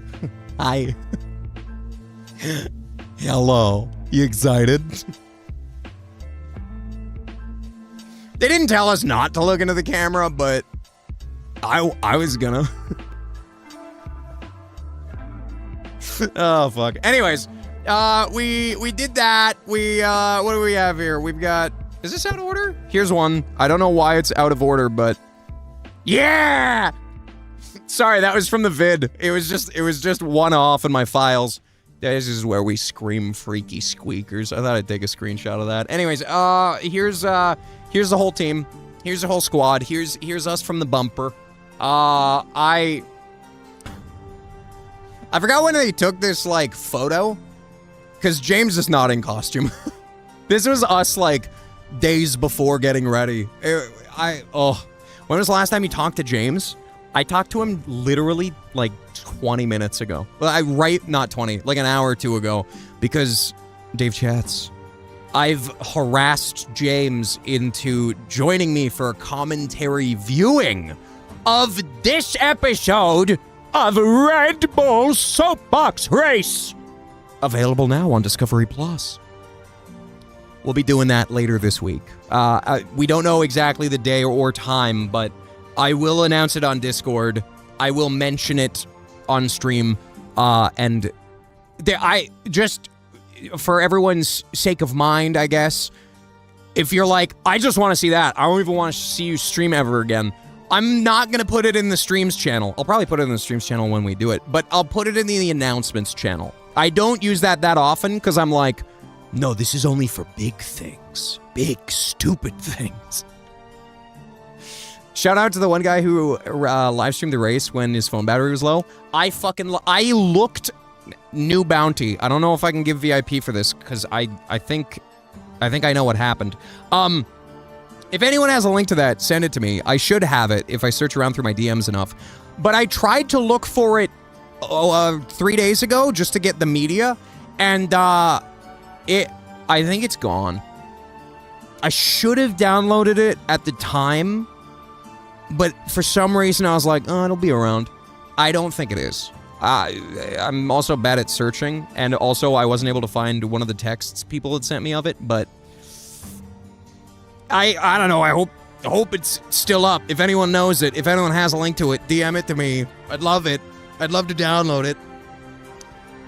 hi. Hello. You excited? They didn't tell us not to look into the camera, but I was gonna. Oh, fuck. Anyways, we did that. What do we have here? We've got, is this out of order? Here's one. I don't know why it's out of order, but yeah! Sorry, that was from the vid. It was just one off in my files. This is where we scream freaky squeakers. I thought I'd take a screenshot of that. Anyways, here's the whole team. Here's the whole squad. Here's us from the bumper. I forgot when they took this, like, photo, because James is not in costume. This was us, like, days before getting ready. When was the last time you talked to James? I talked to him literally, like, 20 minutes ago. Well, not 20, like an hour or 2 ago, because Dave chats. I've harassed James into joining me for a commentary viewing of this episode of Red Bull Soapbox Race. Available now on Discovery Plus. We'll be doing that later this week. We don't know exactly the day or time, but I will announce it on Discord. I will mention it on stream. And for everyone's sake of mind, I guess, if you're like, I just want to see that, I don't even want to see you stream ever again, I'm not going to put it in the streams channel. I'll probably put it in the streams channel when we do it, but I'll put it in the announcements channel. I don't use that often because I'm like, no, this is only for big things. Big, stupid things. Shout out to the one guy who live streamed the race when his phone battery was low. I looked new bounty. I don't know if I can give VIP for this because I think I know what happened. If anyone has a link to that, send it to me. I should have it if I search around through my DMs enough. But I tried to look for it 3 days ago just to get the media, and I think it's gone. I should have downloaded it at the time, but for some reason I was like, oh, it'll be around. I don't think it is. I'm also bad at searching, and also I wasn't able to find one of the texts people had sent me of it, but I don't know, I hope it's still up. If anyone knows it, if anyone has a link to it, DM it to me. I'd love it. I'd love to download it.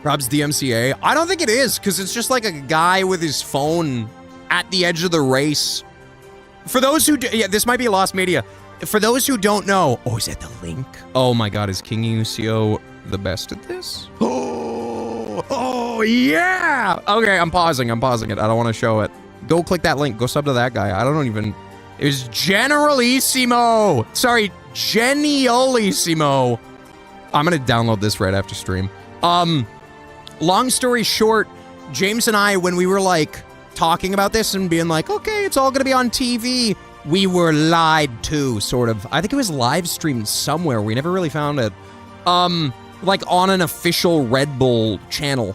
Rob's DMCA. I don't think it is, because it's just like a guy with his phone at the edge of the race. For those who, yeah, this might be lost media. For those who don't know, oh, is that the link? Oh my God, is King Ucio the best at this? Oh yeah! Okay, I'm pausing it. I don't want to show it. Go click that link. Go sub to that guy. I don't even... It was Generalissimo! Sorry, Geniolissimo. I'm gonna download this right after stream. Long story short, James and I, when we were like talking about this and being like, okay, it's all gonna be on TV, we were lied to, sort of. I think it was live streamed somewhere. We never really found it. Like on an official Red Bull channel.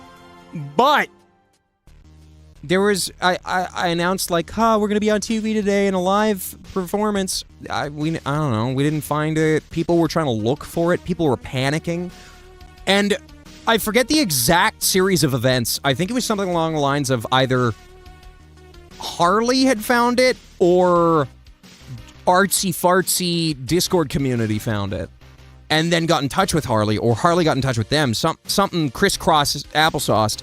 But there was, I announced like, we're gonna be on TV today in a live performance. I don't know, we didn't find it. People were trying to look for it. People were panicking. And I forget the exact series of events. I think it was something along the lines of either Harley had found it or artsy-fartsy Discord community found it and then got in touch with Harley, or Harley got in touch with them, something crisscross applesauced,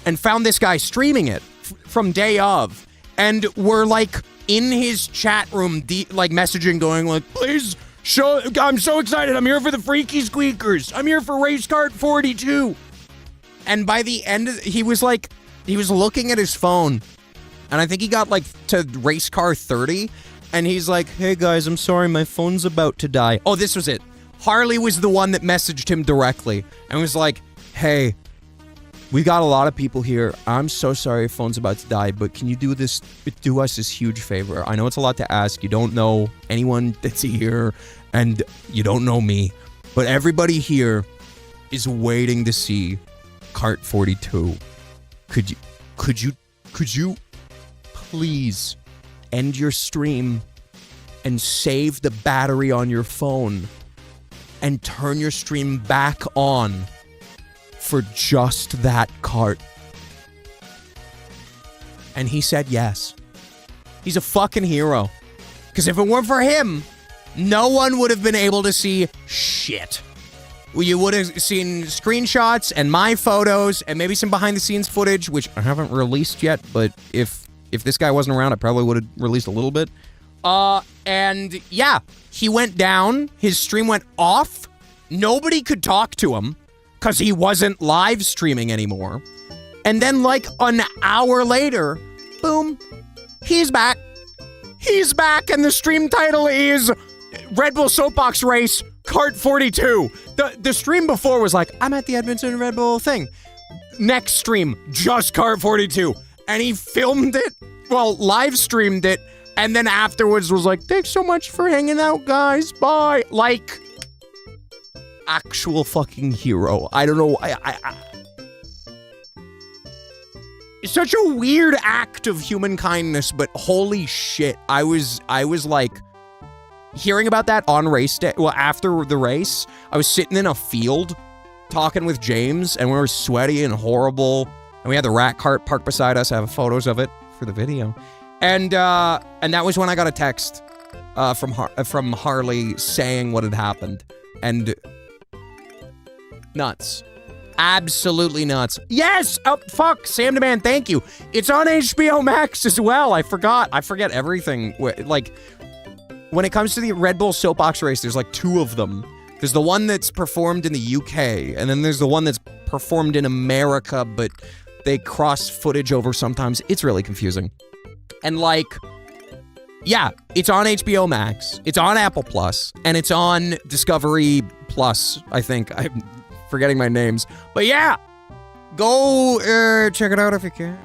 and found this guy streaming it from day of, and we're like in his chat room, like messaging going like, please show, I'm so excited, I'm here for the Freaky Squeakers, I'm here for Race Kart 42. And by the end of, he was looking at his phone, and I think he got like to Race Car 30, and he's like, hey guys, I'm sorry, my phone's about to die. Oh, this was it. Harley was the one that messaged him directly and was like, hey, we got a lot of people here. I'm so sorry your phone's about to die, but can you do us this huge favor? I know it's a lot to ask. You don't know anyone that's here, and you don't know me, but everybody here is waiting to see Kart 42. Could you please end your stream and save the battery on your phone and turn your stream back on for just that kart? And he said yes. He's a fucking hero. Because if it weren't for him, no one would have been able to see shit. You would have seen screenshots and my photos and maybe some behind-the-scenes footage, which I haven't released yet, but if this guy wasn't around, I probably would have released a little bit. And yeah, he went down, his stream went off, nobody could talk to him, because he wasn't live streaming anymore. And then like an hour later, boom, he's back. He's back, and the stream title is Red Bull Soapbox Race Kart 42. The stream before was like, I'm at the Edmonton Red Bull thing. Next stream, just Kart 42. And he filmed it, well, live streamed it, and then afterwards was like, thanks so much for hanging out, guys, bye. Like, actual fucking hero. I don't know, it's such a weird act of human kindness, but holy shit, I was like, hearing about that on race day, well, after the race, I was sitting in a field talking with James, and we were sweaty and horrible, and we had the rat cart parked beside us. I have photos of it for the video. And that was when I got a text from Harley saying what had happened. And nuts. Absolutely nuts. Yes! Oh, fuck! Sam Demand, thank you. It's on HBO Max as well. I forget everything. Like, when it comes to the Red Bull Soapbox Race, there's like two of them. There's the one that's performed in the UK, and then there's the one that's performed in America, but they cross footage over sometimes. It's really confusing. And like, yeah, it's on HBO Max, it's on Apple Plus, and it's on Discovery Plus, I think. I'm forgetting my names. But yeah, go check it out if you can.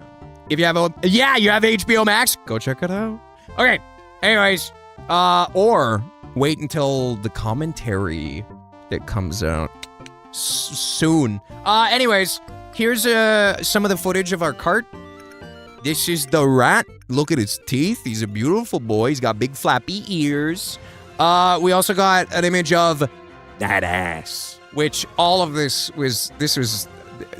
If you have you have HBO Max, go check it out. Okay, anyways, or wait until the commentary that comes out soon. Anyways, here's some of the footage of our kart. This is the rat. Look at his teeth. He's a beautiful boy. He's got big flappy ears. We also got an image of that ass. which all of this was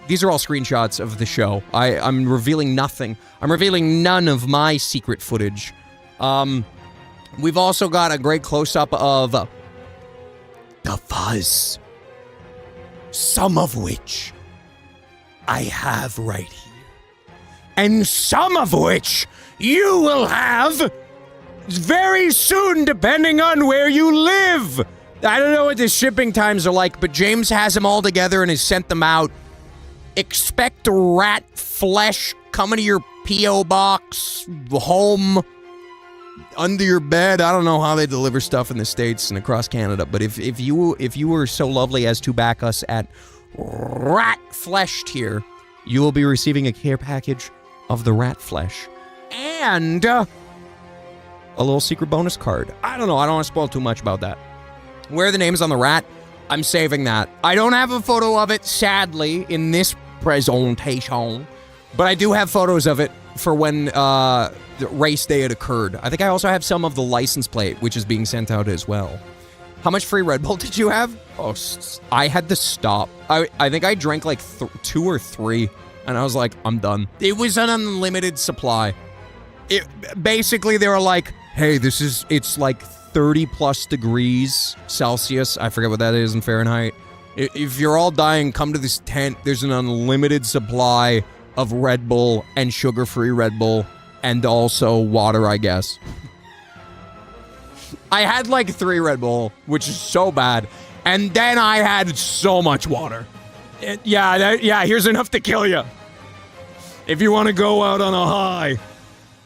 these are all screenshots of the show. I'm revealing nothing. I'm revealing none of my secret footage. We've also got a great close-up of the fuzz, some of which I have right here, and some of which you will have very soon, depending on where you live. I don't know what the shipping times are like, but James has them all together and has sent them out. Expect rat flesh coming to your P.O. box, home, under your bed. I don't know how they deliver stuff in the States and across Canada, but if you were so lovely as to back us at rat flesh tier, you will be receiving a care package of the rat flesh and a little secret bonus card. I don't know. I don't want to spoil too much about that. Where the name's on the rat, I'm saving that. I don't have a photo of it, sadly, in this presentation, but I do have photos of it for when the race day had occurred. I think I also have some of the license plate, which is being sent out as well. How much free Red Bull did you have? Oh, I had to stop. I think I drank like 2 or 3, and I was like, I'm done. It was an unlimited supply. Basically, they were like, hey, it's like 30 plus degrees Celsius. I forget what that is in Fahrenheit. If you're all dying, come to this tent. There's an unlimited supply of Red Bull and sugar-free Red Bull and also water, I guess. I had like 3 Red Bull, which is so bad. And then I had so much water. Here's enough to kill you. If you want to go out on a high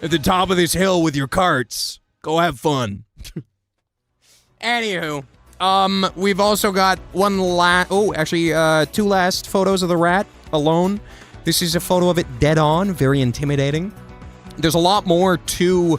at the top of this hill with your carts, go have fun. Anywho, we've also got 2 last photos of the rat alone. This is a photo of it dead on, very intimidating. There's a lot more to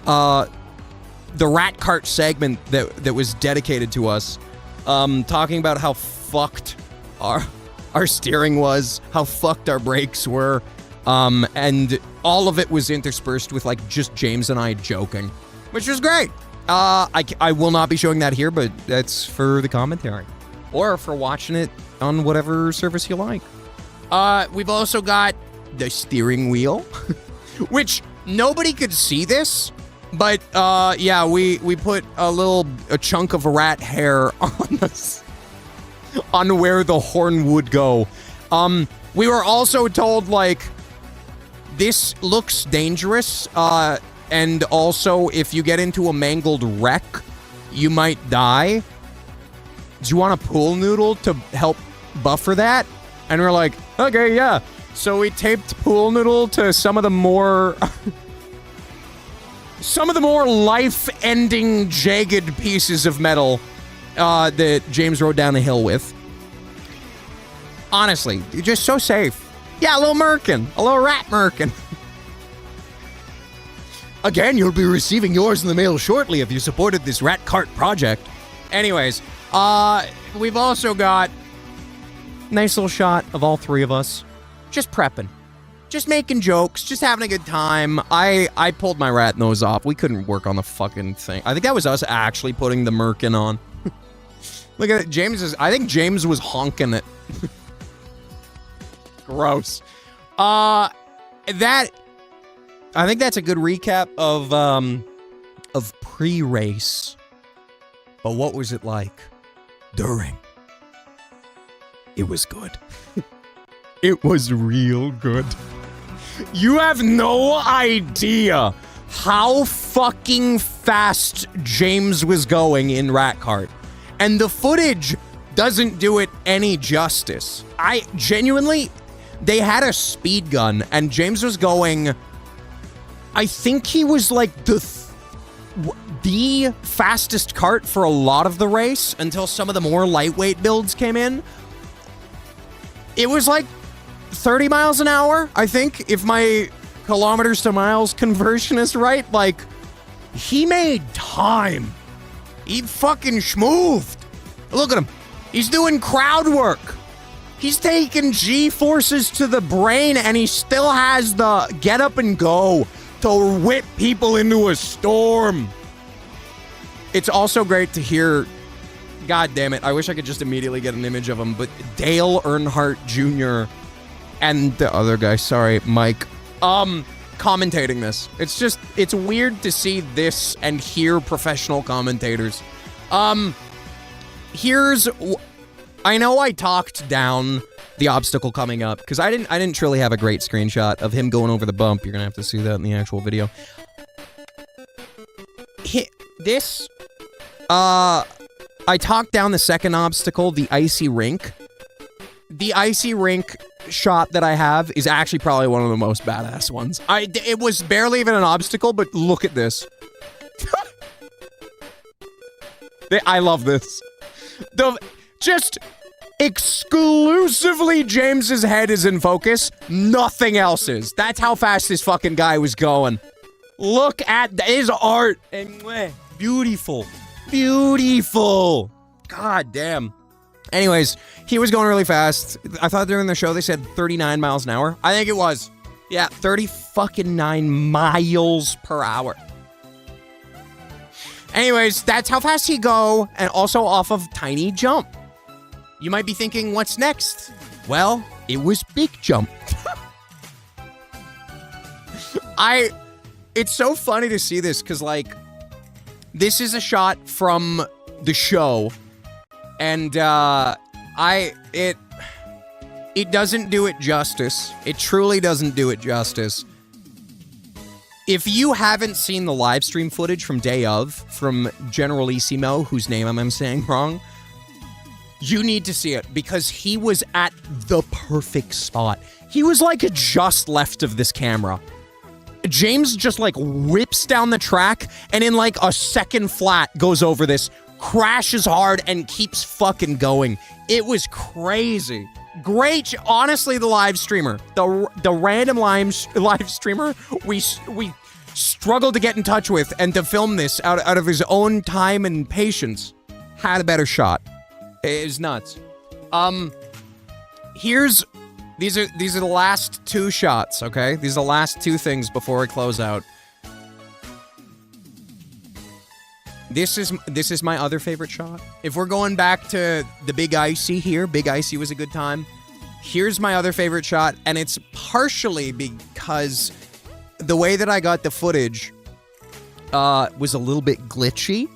the rat cart segment that was dedicated to us, talking about how fucked our steering was, how fucked our brakes were, and all of it was interspersed with like just James and I joking, which was great. I will not be showing that here, but that's for the commentary or for watching it on whatever service you like. We've also got the steering wheel, which nobody could see this, but we put a chunk of rat hair on where the horn would go. We were also told like this looks dangerous, and also if you get into a mangled wreck, you might die. Do you want a pool noodle to help buffer that? And we're like, okay, yeah. So we taped pool noodle to some of the more life-ending jagged pieces of metal that James rode down the hill with. Honestly, you're just so safe. Yeah, a little merkin, a little rat merkin. Again, you'll be receiving yours in the mail shortly if you supported this rat cart project. Anyways, we've also got a nice little shot of all 3 of us just prepping, just making jokes, just having a good time. I pulled my rat nose off. We couldn't work on the fucking thing. I think that was us actually putting the merkin on. Look at it. I think James was honking it. Gross. I think that's a good recap of pre-race. But what was it like during? It was good. It was real good. You have no idea how fucking fast James was going in Rat Cart. And the footage doesn't do it any justice. I genuinely, they had a speed gun and James was going, I think he was like the fastest cart for a lot of the race until some of the more lightweight builds came in. It was like 30 miles an hour, I think, if my kilometers to miles conversion is right. Like, he made time. He fucking schmooved. Look at him. He's doing crowd work. He's taking G-forces to the brain, and he still has the get up and go to whip people into a storm. It's also great to hear God damn it. I wish I could just immediately get an image of him, but Dale Earnhardt Jr. and the other guy, sorry, Mike, commentating this. It's weird to see this and hear professional commentators. I know I talked down the obstacle coming up because I didn't truly have a great screenshot of him going over the bump. You're gonna have to see that in the actual video. I talked down the second obstacle, the icy rink. The icy rink shot that I have is actually probably one of the most badass ones. It was barely even an obstacle, but look at this. I love this. Just exclusively James's head is in focus. Nothing else is. That's how fast this fucking guy was going. Look at his art. And beautiful. Beautiful. God damn. Anyways, he was going really fast. I thought during the show they said 39 miles an hour. I think it was. Yeah, 39 miles per hour. Anyways, that's how fast he go, and also off of tiny jump. You might be thinking, what's next? Well, it was big jump. It's so funny to see this, because, like, this is a shot from the show, and, it doesn't do it justice. It truly doesn't do it justice. If you haven't seen the live stream footage from Day Of, from Generalissimo, whose name I'm saying wrong, you need to see it, because he was at the perfect spot. He was, like, just left of this camera. James just, like, whips down the track, and in, like, a second flat goes over this, crashes hard, and keeps fucking going. It was crazy. Great, honestly, the live streamer, the random live streamer we struggled to get in touch with and to film this out of his own time and patience, had a better shot. It is nuts. These are the last two shots, okay? These are the last two things before I close out. This is my other favorite shot. If we're going back to the Big Icy here, Big Icy was a good time. Here's my other favorite shot, and it's partially because the way that I got the footage was a little bit glitchy.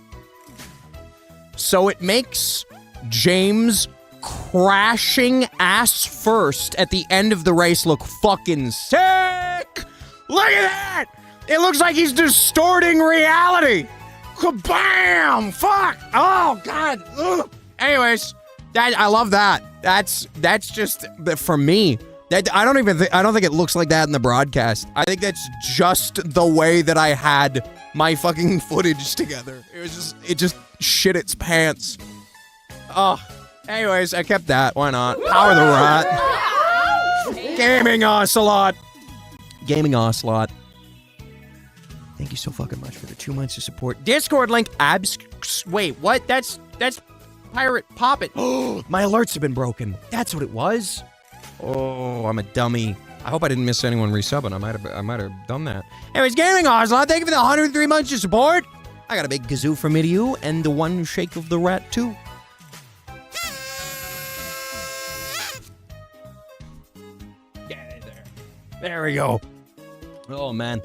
So it makes James crashing ass first at the end of the race look fucking sick! Look at that! It looks like he's distorting reality! Kabam! Fuck! Oh, God! Ugh. Anyways, I love that. That's just for me. I don't think it looks like that in the broadcast. I think that's just the way that I had my fucking footage together. It just shit its pants. Oh. Anyways, I kept that. Why not? Power the Rat. Gaming Ocelot. Gaming Ocelot. Thank you so fucking much for the 2 months of support. Discord link wait, what? That's Pirate Poppet. Oh, my alerts have been broken. That's what it was. Oh, I'm a dummy. I hope I didn't miss anyone resubbing. I might have done that. Anyways, Gaming Ocelot, thank you for the 103 months of support. I got a big kazoo from me to you, and the one shake of the rat too. Get it there. There we go. Oh man.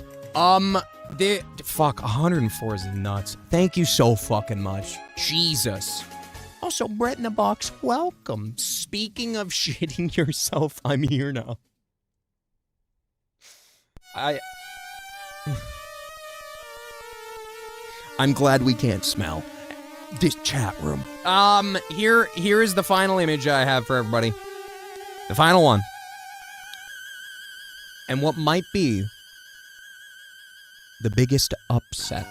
Fuck, 104 is nuts. Thank you so fucking much. Jesus. Also, Brett in the Box, welcome. Speaking of shitting yourself, I'm here now. I'm glad we can't smell this chat room. Here is the final image I have for everybody. The final one. And what might be the biggest upset.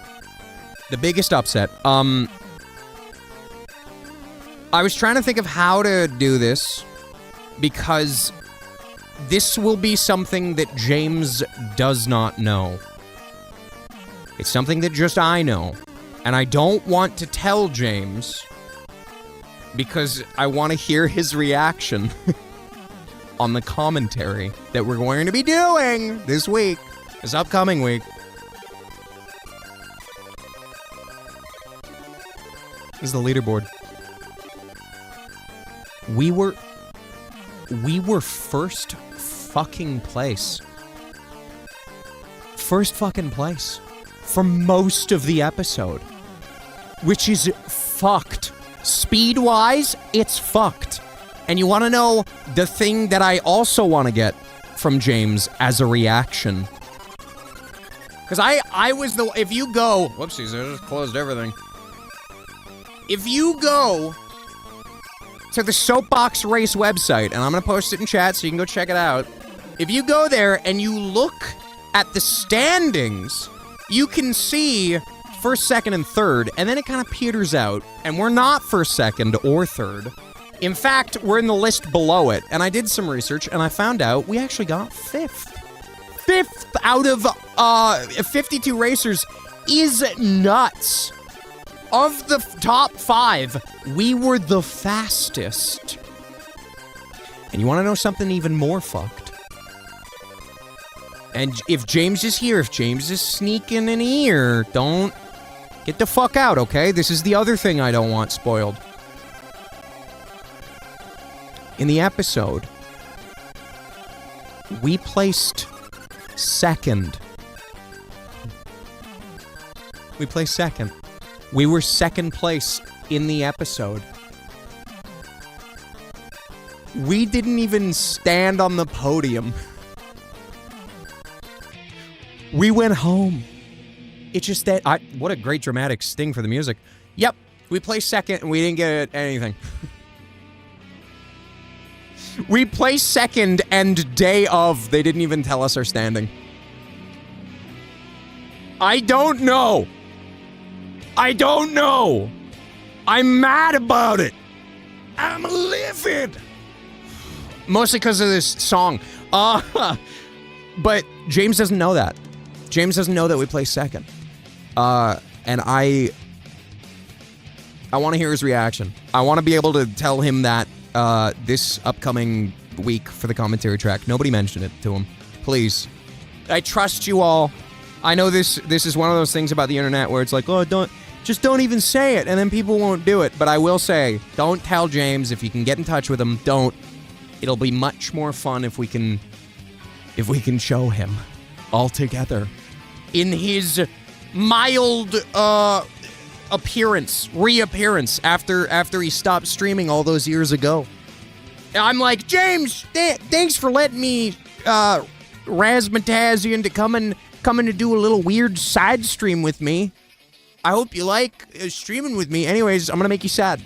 The biggest upset. I was trying to think of how to do this, because this will be something that James does not know. It's something that just I know. And I don't want to tell James, because I want to hear his reaction on the commentary that we're going to be doing this week, this upcoming week. This is the leaderboard. We were first fucking place. First fucking place. For most of the episode. Which is fucked. Speed-wise, it's fucked. And you want to know the thing that I also want to get from James as a reaction? Because I was the... If you go... Whoopsies, I just closed everything. If you go to the Soapbox Race website, and I'm going to post it in chat so you can go check it out. If you go there and you look at the standings, you can see first, second, and third, and then it kind of peters out, and we're not first, second, or third. In fact, we're in the list below it, and I did some research, and I found out we actually got fifth. Fifth out of 52 racers is nuts. Of the top 5, we were the fastest. And you want to know something even more fucked? And if James is here, if James is sneaking in here, don't get the fuck out, okay? This is the other thing I don't want spoiled. In the episode, we placed second. We placed second. We were second place in the episode. We didn't even stand on the podium. We went home. It's just that... what a great dramatic sting for the music. Yep, we placed second and we didn't get anything. We placed second and day of, they didn't even tell us our standing. I don't know. I don't know. I'm mad about it. I'm livid. Mostly because of this song. But James doesn't know that. James doesn't know that we placed second. And I want to hear his reaction. I want to be able to tell him that this upcoming week for the commentary track. Nobody mentioned it to him. Please. I trust you all. I know this is one of those things about the internet where it's like, oh, don't even say it, and then people won't do it. But I will say, don't tell James. If you can get in touch with him, don't. It'll be much more fun if we can show him all together in his mild reappearance after he stopped streaming all those years ago. I'm like, James, thanks for letting me razzmatazz you into coming to do a little weird side stream with me. I hope you like streaming with me. Anyways, I'm gonna make you sad.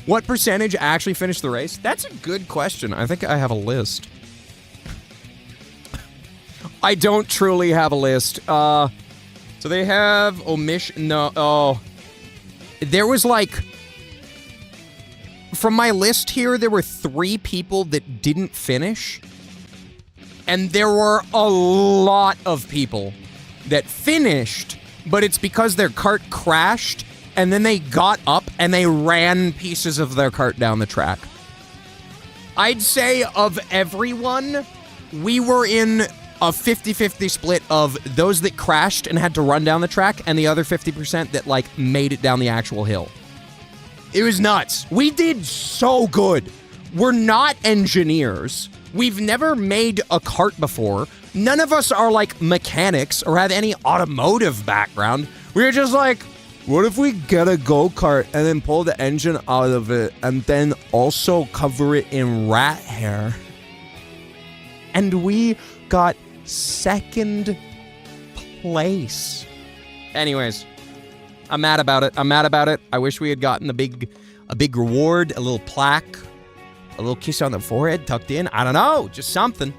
What percentage actually finished the race? That's a good question. I think I have a list. I don't truly have a list. So they have omission. No. Oh. There was like... From my list here, there were 3 people that didn't finish. And there were a lot of people that finished, but it's because their cart crashed, and then they got up and they ran pieces of their cart down the track. I'd say of everyone, we were in a 50-50 split of those that crashed and had to run down the track, and the other 50% that, like, made it down the actual hill. It was nuts. We did so good. We're not engineers. We've never made a cart before. None of us are, like, mechanics or have any automotive background. We're just like, what if we get a go-kart and then pull the engine out of it and then also cover it in rat hair? And we got second place. Anyways, I'm mad about it. I wish we had gotten a big reward, a little plaque, a little kiss on the forehead tucked in. I don't know, just something.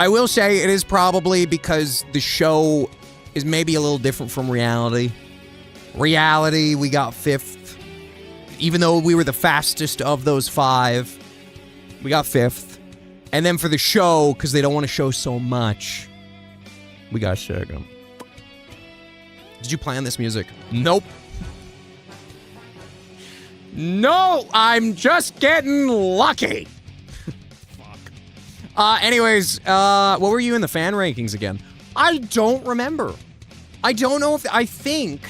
I will say it is probably because the show is maybe a little different from reality. Reality, we got 5th. Even though we were the fastest of those 5, we got 5th. And then for the show, because they don't want to show so much, we got 2nd. Did you plan this music? Nope. No, I'm just getting lucky. Fuck. Anyways, what were you in the fan rankings again? I don't remember. I don't know if... I think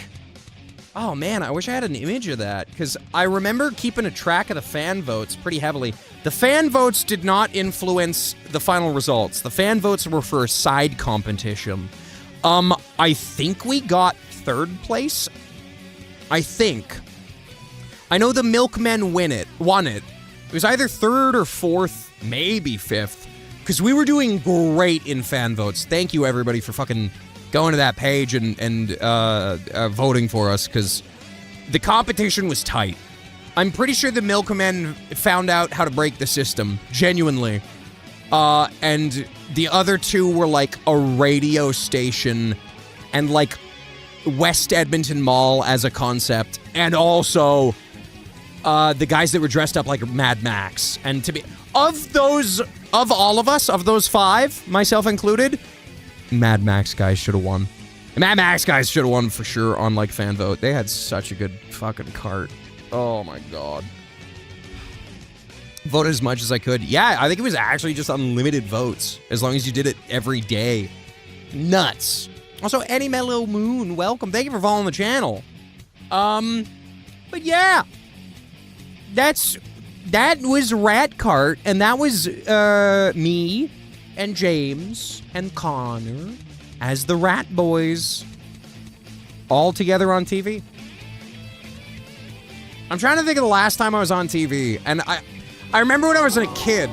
Oh man, I wish I had an image of that, because I remember keeping a track of the fan votes pretty heavily. The fan votes did not influence the final results. The fan votes were for a side competition. I think we got 3rd place. I think. I know the Milkmen won it. It was either 3rd or 4th, maybe 5th, because we were doing great in fan votes. Thank you, everybody, for fucking going to that page and voting for us, because the competition was tight. I'm pretty sure the Milkmen found out how to break the system, genuinely. And the other 2 were like a radio station and like West Edmonton Mall as a concept, and also the guys that were dressed up like Mad Max. And to be of all of us, of those 5, myself included, Mad Max guys should have won. Mad Max guys should have won for sure on like fan vote. They had such a good fucking cart. Oh my god. Vote as much as I could. Yeah, I think it was actually just unlimited votes, as long as you did it every day. Nuts. Also, Eddie Mellow Moon, welcome. Thank you for following the channel. But yeah, that was Rat Cart, and that was me and James and Connor as the Rat Boys, all together on TV. I'm trying to think of the last time I was on TV, and I remember when I was a kid.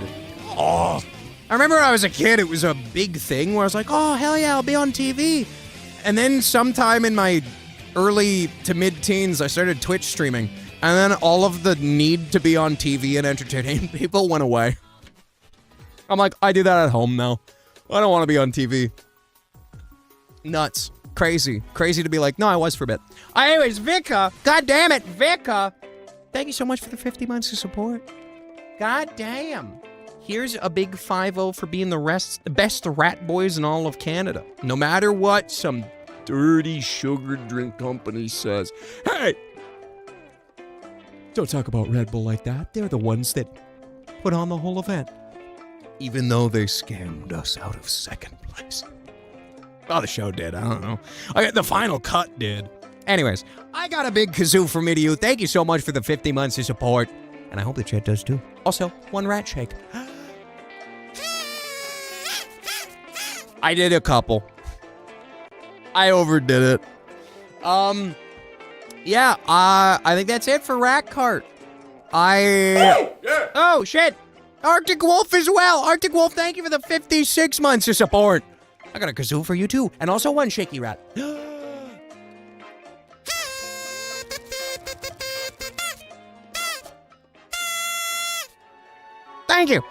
I remember when I was a kid, it was a big thing where I was like, oh, hell yeah, I'll be on TV. And then sometime in my early to mid-teens, I started Twitch streaming. And then all of the need to be on TV and entertaining people went away. I'm like, I do that at home now. I don't want to be on TV. Nuts. Crazy. Crazy to be like, no, I was for a bit. Anyways, Vika. God damn it, Vika. Thank you so much for the 50 months of support. God damn. Here's a big 5-0 for being the best Rat Boys in all of Canada. No matter what some dirty sugar drink company says. Hey! Don't talk about Red Bull like that. They're the ones that put on the whole event. Even though they scammed us out of 2nd place. Well, the show did. I don't know. The final cut did. Anyways, I got a big kazoo from me to you. Thank you so much for the 50 months of support. And I hope the chat does too. Also, 1 rat shake. I did a couple. I overdid it. Yeah, I think that's it for Rat Cart. Oh, shit. Arctic Wolf as well. Arctic Wolf, thank you for the 56 months of support. I got a kazoo for you too. And also 1 shaky rat. Thank you.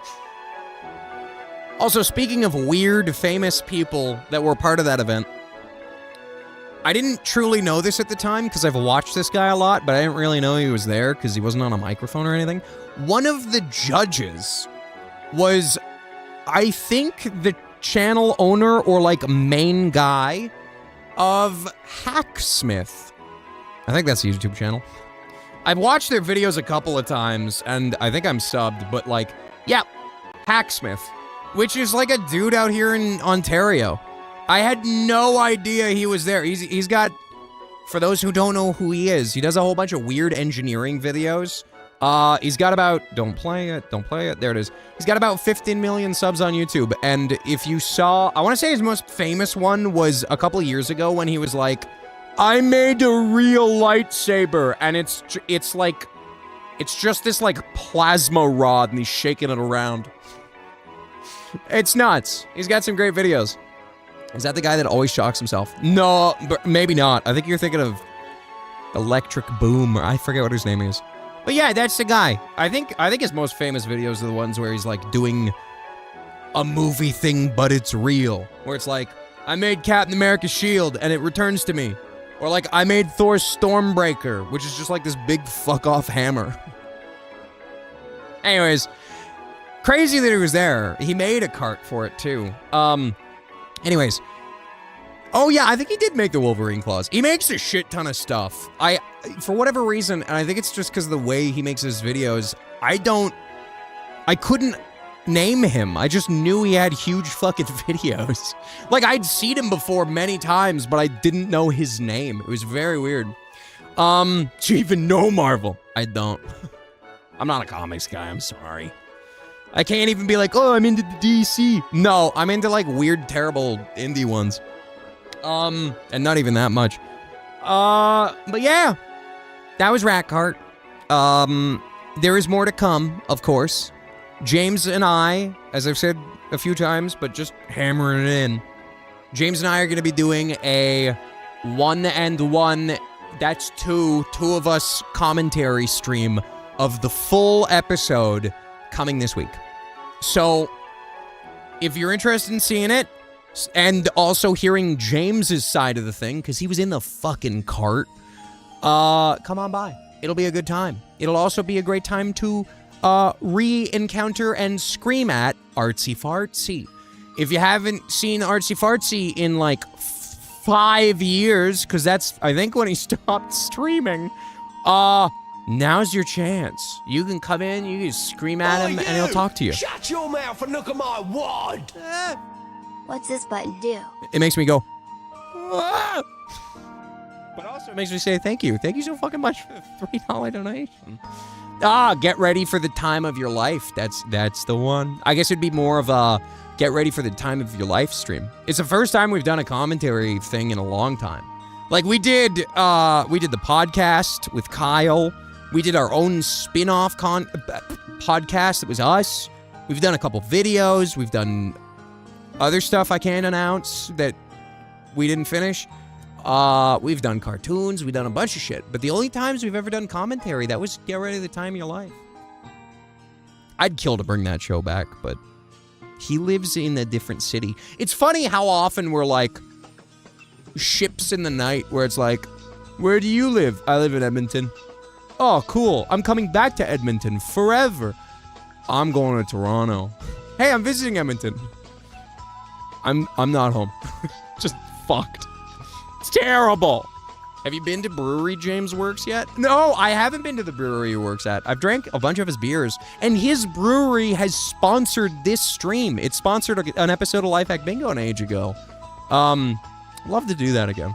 Also, speaking of weird, famous people that were part of that event, I didn't truly know this at the time because I've watched this guy a lot, but I didn't really know he was there because he wasn't on a microphone or anything. One of the judges was, I think, the channel owner or like main guy of Hacksmith. I think that's the YouTube channel. I've watched their videos a couple of times and I think I'm subbed, but like, yeah, Hacksmith, which is like a dude out here in Ontario. I had no idea he was there. He's got, for those who don't know who he is, he does a whole bunch of weird engineering videos. He's got about, don't play it, there it is. He's got about 15 million subs on YouTube, and if you saw, I want to say his most famous one was a couple of years ago when he was like, I made a real lightsaber, and it's just this like plasma rod, and he's shaking it around. It's nuts. He's got some great videos. Is that the guy that always shocks himself? No, but maybe not. I think you're thinking of Electric Boom, or I forget what his name is. But yeah, that's the guy. I think his most famous videos are the ones where he's like doing a movie thing, but it's real. Where it's like, I made Captain America's shield and it returns to me. Or like, I made Thor's Stormbreaker, which is just like this big fuck off hammer. Anyways, crazy that he was there. He made a cart for it too. Anyways. Oh yeah, I think he did make the Wolverine claws. He makes a shit ton of stuff. For whatever reason, and I think it's just because of the way he makes his videos, I couldn't name him. I just knew he had huge fucking videos. Like, I'd seen him before many times, but I didn't know his name. It was very weird. Do you even know Marvel? I don't. I'm not a comics guy, I'm sorry. I can't even be like, oh, I'm into the DC. No, I'm into like weird, terrible indie ones. And not even that much. But yeah, that was Rat Cart. There is more to come, of course. James and I, as I've said a few times, but just hammering it in. James and I are going to be doing a 1-and-1, that's two of us commentary stream of the full episode coming this week. So, if you're interested in seeing it, and also hearing James's side of the thing, because he was in the fucking cart, come on by. It'll be a good time. It'll also be a great time to re-encounter and scream at Artsy Fartsy. If you haven't seen Artsy Fartsy in like 5 years, because that's, I think, when he stopped streaming, now's your chance. You can come in, you can scream at him, and he'll talk to you. Shut your mouth and look at my wad! What's this button do? It makes me go, "Ah!" But also it makes me say thank you. Thank you so fucking much for the $3 donation. Get ready for the time of your life. That's the one. I guess it'd be more of a get ready for the time of your life stream. It's the first time we've done a commentary thing in a long time. Like we did the podcast with Kyle. We did our own spin-off podcast that was us. We've done a couple videos. We've done other stuff I can't announce that we didn't finish. We've done cartoons. We've done a bunch of shit. But the only times we've ever done commentary, that was get ready for the time of your life. I'd kill to bring that show back, but he lives in a different city. It's funny how often we're like ships in the night where it's like, where do you live? I live in Edmonton. Oh, cool. I'm coming back to Edmonton forever. I'm going to Toronto. Hey, I'm visiting Edmonton. I'm not home. Just fucked. It's terrible. Have you been to Brewery James works yet? No, I haven't been to the brewery he works at. I've drank a bunch of his beers, and his brewery has sponsored this stream. It sponsored an episode of Life Hack Bingo an age ago. Love to do that again.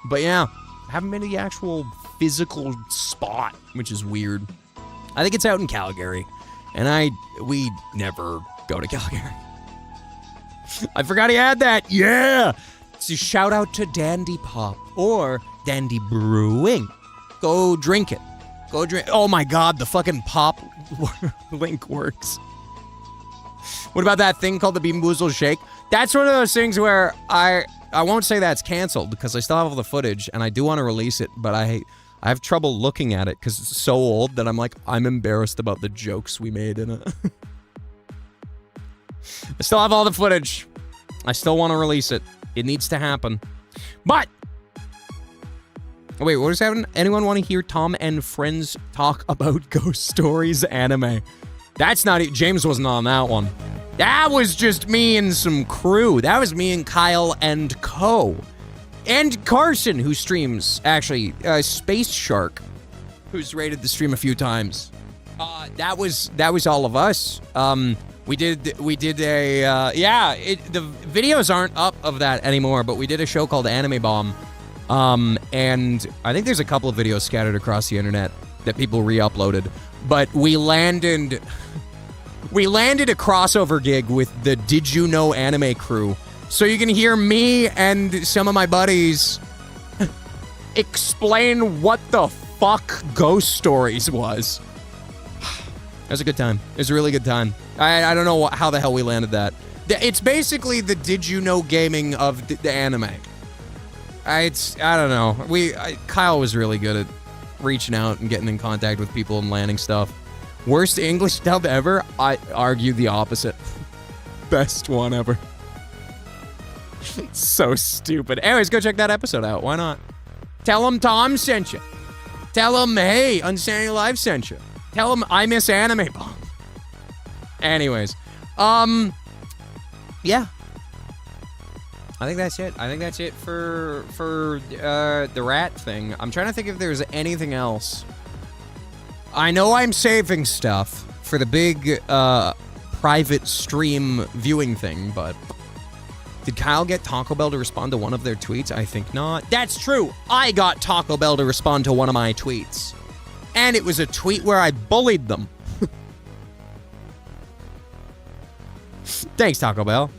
But yeah, haven't been to the actual physical spot, which is weird. I think it's out in Calgary, and we never go to Calgary. I forgot he had that. Yeah. So shout out to Dandy Pop or Dandy Brewing. Go drink it. Go drink. Oh my God, the fucking pop link works. What about that thing called the Bean Boozled Shake? That's one of those things where I won't say that's canceled because I still have all the footage and I do want to release it, but I have trouble looking at it because it's so old that I'm embarrassed about the jokes we made in it. I still have all the footage. I still want to release it. It needs to happen. But, wait, what is happening? Anyone want to hear Tom and friends talk about Ghost Stories anime? That's not, James wasn't on that one. That was just me and some crew. That was me and Kyle and Co. And Carson, who streams, actually, Space Shark, who's rated the stream a few times. That was all of us. We did a, the videos aren't up of that anymore, but we did a show called Anime Bomb. And I think there's a couple of videos scattered across the internet that people re-uploaded. But we landed a crossover gig with the Did You Know anime crew. So you can hear me and some of my buddies explain what the fuck Ghost Stories was. It was a good time. It was a really good time. I don't know how the hell we landed that. It's basically the Did You Know gaming of the anime. I don't know. Kyle was really good at reaching out and getting in contact with people and landing stuff. Worst English dub ever? I argue the opposite. Best one ever. So stupid. Anyways, go check that episode out. Why not? Tell him Tom sent you. Tell him, hey, UnsanityLIVE sent you. Tell him I miss Anime Bomb. Anyways, yeah. I think that's it. I think that's it for the rat thing. I'm trying to think if there's anything else. I know I'm saving stuff for the big private stream viewing thing, but Did Kyle get Taco Bell to respond to one of their tweets? I think not. That's true. I got Taco Bell to respond to one of my tweets. And it was a tweet where I bullied them. Thanks, Taco Bell.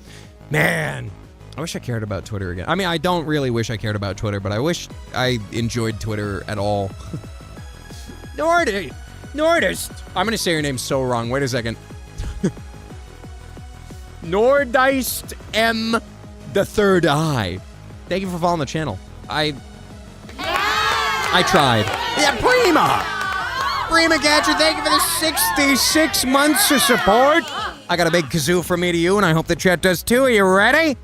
Man, I wish I cared about Twitter again. I mean, I don't really wish I cared about Twitter, but I wish I enjoyed Twitter at all. Nordist. I'm going to say your name so wrong. Wait a second. Nordeist M. The Third Eye. Thank you for following the channel. I tried. Yeah, Prima Catcher, thank you for the 66 months of support. I got a big kazoo from me to you, and I hope the chat does too. Are you ready?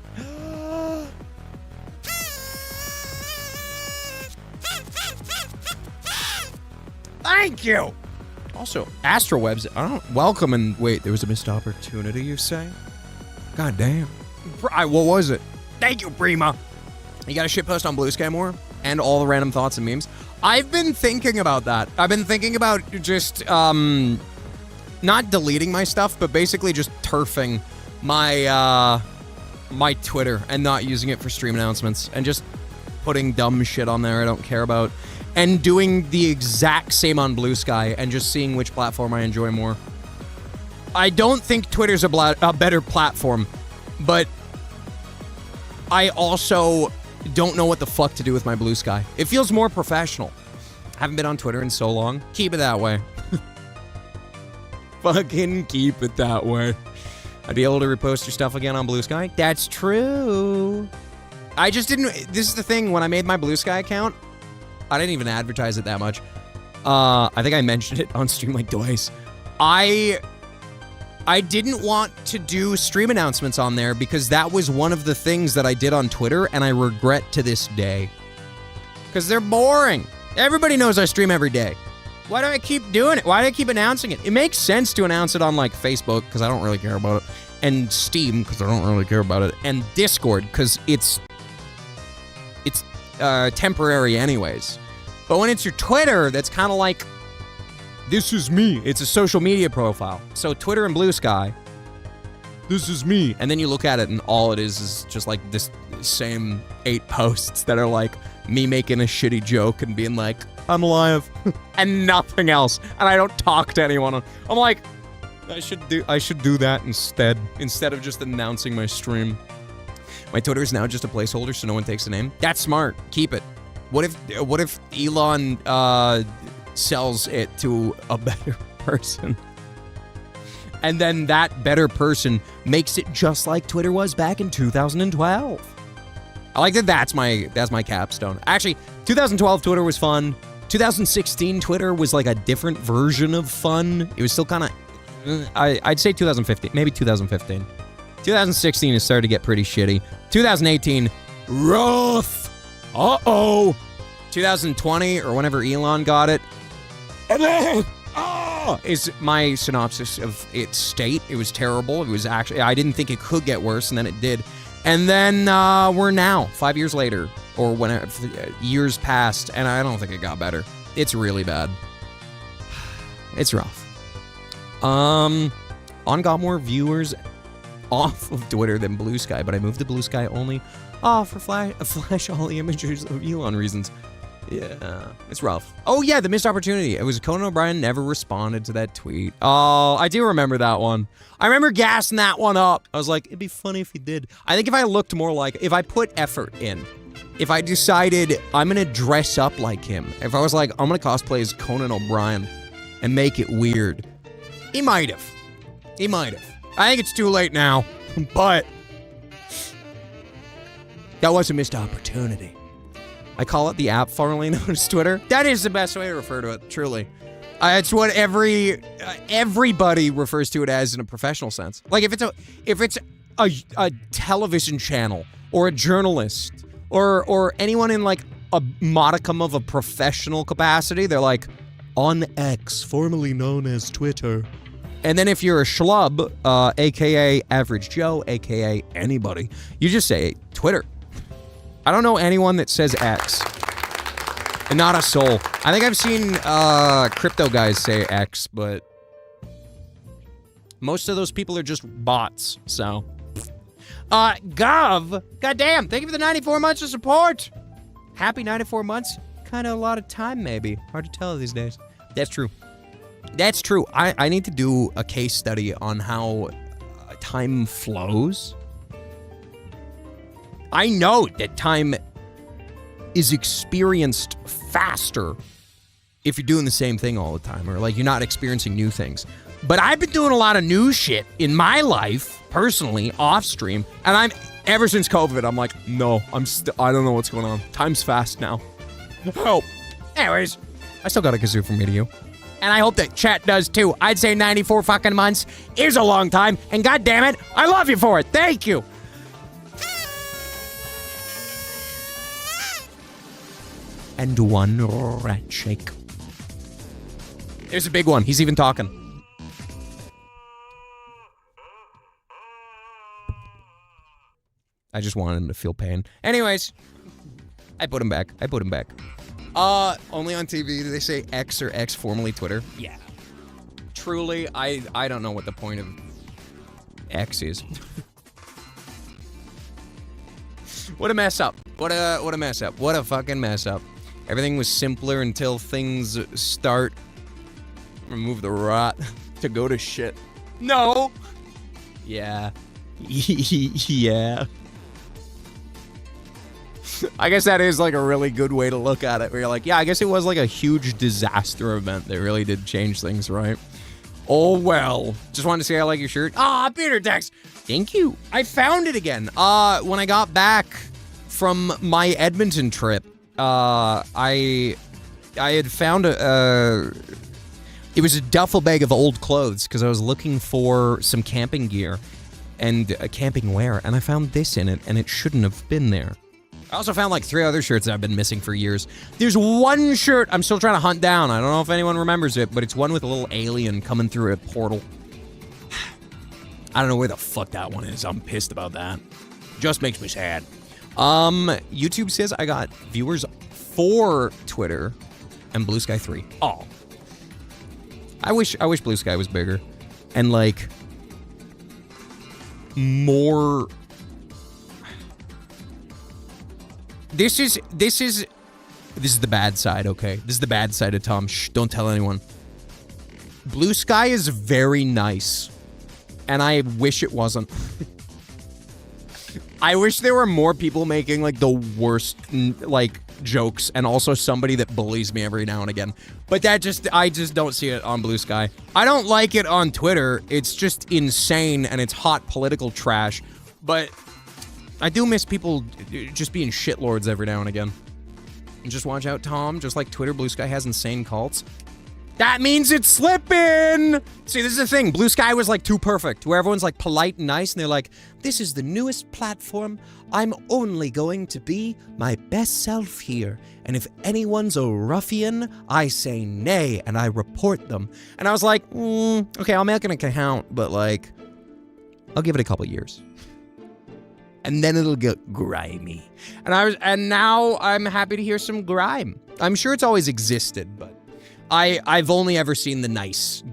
Thank you. Also, Astrowebs, welcome and wait, there was a missed opportunity, you say? God damn. What was it? Thank you, Prima. You got a shitpost on Blue Sky more? And all the random thoughts and memes? I've been thinking about that. I've been thinking about just, not deleting my stuff, but basically just turfing my, my Twitter and not using it for stream announcements and just putting dumb shit on there I don't care about and doing the exact same on Blue Sky and just seeing which platform I enjoy more. I don't think Twitter's a better platform, but I also don't know what the fuck to do with my Blue Sky. It feels more professional. I haven't been on Twitter in so long. Keep it that way. Fucking keep it that way. I'd be able to repost your stuff again on Blue Sky. That's true. I just didn't... This is the thing. When I made my Blue Sky account, I didn't even advertise it that much. I think I mentioned it on stream like twice. I didn't want to do stream announcements on there because that was one of the things that I did on Twitter and I regret to this day. Because they're boring. Everybody knows I stream every day. Why do I keep doing it? Why do I keep announcing it? It makes sense to announce it on like Facebook because I don't really care about it. And Steam because I don't really care about it. And Discord because it's temporary anyways. But when it's your Twitter, that's kind of like, this is me. It's a social media profile. So Twitter and Blue Sky, this is me. And then you look at it and all it is just like this same 8 posts that are like me making a shitty joke and being like, I'm live and nothing else. And I don't talk to anyone. I'm like, I should do that instead of just announcing my stream. My Twitter is now just a placeholder so no one takes the name. That's smart. Keep it. What if Elon sells it to a better person? And then that better person makes it just like Twitter was back in 2012. I like that that's my capstone. Actually, 2012 Twitter was fun. 2016 Twitter was like a different version of fun. It was still kind of I'd say 2015, maybe 2015. 2016 has started to get pretty shitty. 2018 rough. 2020 or whenever Elon got it. And then, is my synopsis of its state. It was terrible. It was actually, I didn't think it could get worse, and then it did. And then we're now, 5 years later, or whenever, years passed, and I don't think it got better. It's really bad. It's rough. On got more viewers off of Twitter than Blue Sky, but I moved to Blue Sky only for flash all the images of Elon reasons. Yeah, it's rough. Oh yeah, the missed opportunity. It was Conan O'Brien never responded to that tweet. Oh, I do remember that one. I remember gassing that one up. I was like, it'd be funny if he did. I think if I looked more like, if I put effort in, if I decided I'm gonna dress up like him, if I was like, I'm gonna cosplay as Conan O'Brien and make it weird, he might have. He might have. I think it's too late now, but that was a missed opportunity. I call it the app formerly known as Twitter. That is the best way to refer to it, truly. It's what everybody refers to it as in a professional sense. Like if it's a television channel or a journalist or anyone in like a modicum of a professional capacity, they're like on X, formerly known as Twitter. And then if you're a schlub, aka Average Joe, aka anybody, you just say Twitter. I don't know anyone that says X. And not a soul. I think I've seen crypto guys say X, but most of those people are just bots, so. Gov, goddamn, thank you for the 94 months of support. Happy 94 months. Kind of a lot of time, maybe. Hard to tell these days. That's true. That's true. I need to do a case study on how time flows. I know that time is experienced faster if you're doing the same thing all the time, or like you're not experiencing new things. But I've been doing a lot of new shit in my life, personally, off stream, and ever since COVID, I'm like, no, I don't know what's going on. Time's fast now. Help. Anyways, I still got a kazoo from me to you. And I hope that chat does too. I'd say 94 fucking months is a long time, and god damn it, I love you for it. Thank you. And one rat shake. There's a big one. He's even talking. I just wanted him to feel pain. Anyways, I put him back. Only on TV do they say X or X, formerly Twitter? Yeah. Truly, I don't know what the point of X is. What a mess up. What a mess up. What a fucking mess up. Everything was simpler until things start. Remove the rot to go to shit. No. Yeah. Yeah. I guess that is like a really good way to look at it, where you're like, yeah, I guess it was like a huge disaster event that really did change things, right? Oh, well. Just wanted to say I like your shirt. Ah, Peter Dex. Thank you. I found it again. When I got back from my Edmonton trip, I had found it was a duffel bag of old clothes because I was looking for some camping gear and camping wear, and I found this in it, and it shouldn't have been there. I also found like 3 other shirts that I've been missing for years. There's one shirt I'm still trying to hunt down. I don't know if anyone remembers it, but it's one with a little alien coming through a portal. I don't know where the fuck that one is. I'm pissed about that. Just makes me sad. YouTube says I got viewers for Twitter and Blue Sky 3. Oh. I wish Blue Sky was bigger and like more. This is the bad side, okay? This is the bad side of Tom. Shh, don't tell anyone. Blue Sky is very nice, and I wish it wasn't. I wish there were more people making like the worst like jokes, and also somebody that bullies me every now and again. But I just don't see it on Blue Sky. I don't like it on Twitter. It's just insane, and it's hot political trash. But I do miss people just being shitlords every now and again. And just watch out, Tom. Just like Twitter, Blue Sky has insane cults. That means it's slipping! See, this is the thing. Blue Sky was like too perfect, where everyone's like polite and nice, and they're like, this is the newest platform. I'm only going to be my best self here. And if anyone's a ruffian, I say nay, and I report them. And I was like, okay, I'll make an account, but like, I'll give it a couple years. And then it'll get grimy. And now I'm happy to hear some grime. I'm sure it's always existed, but I've only ever seen the nice.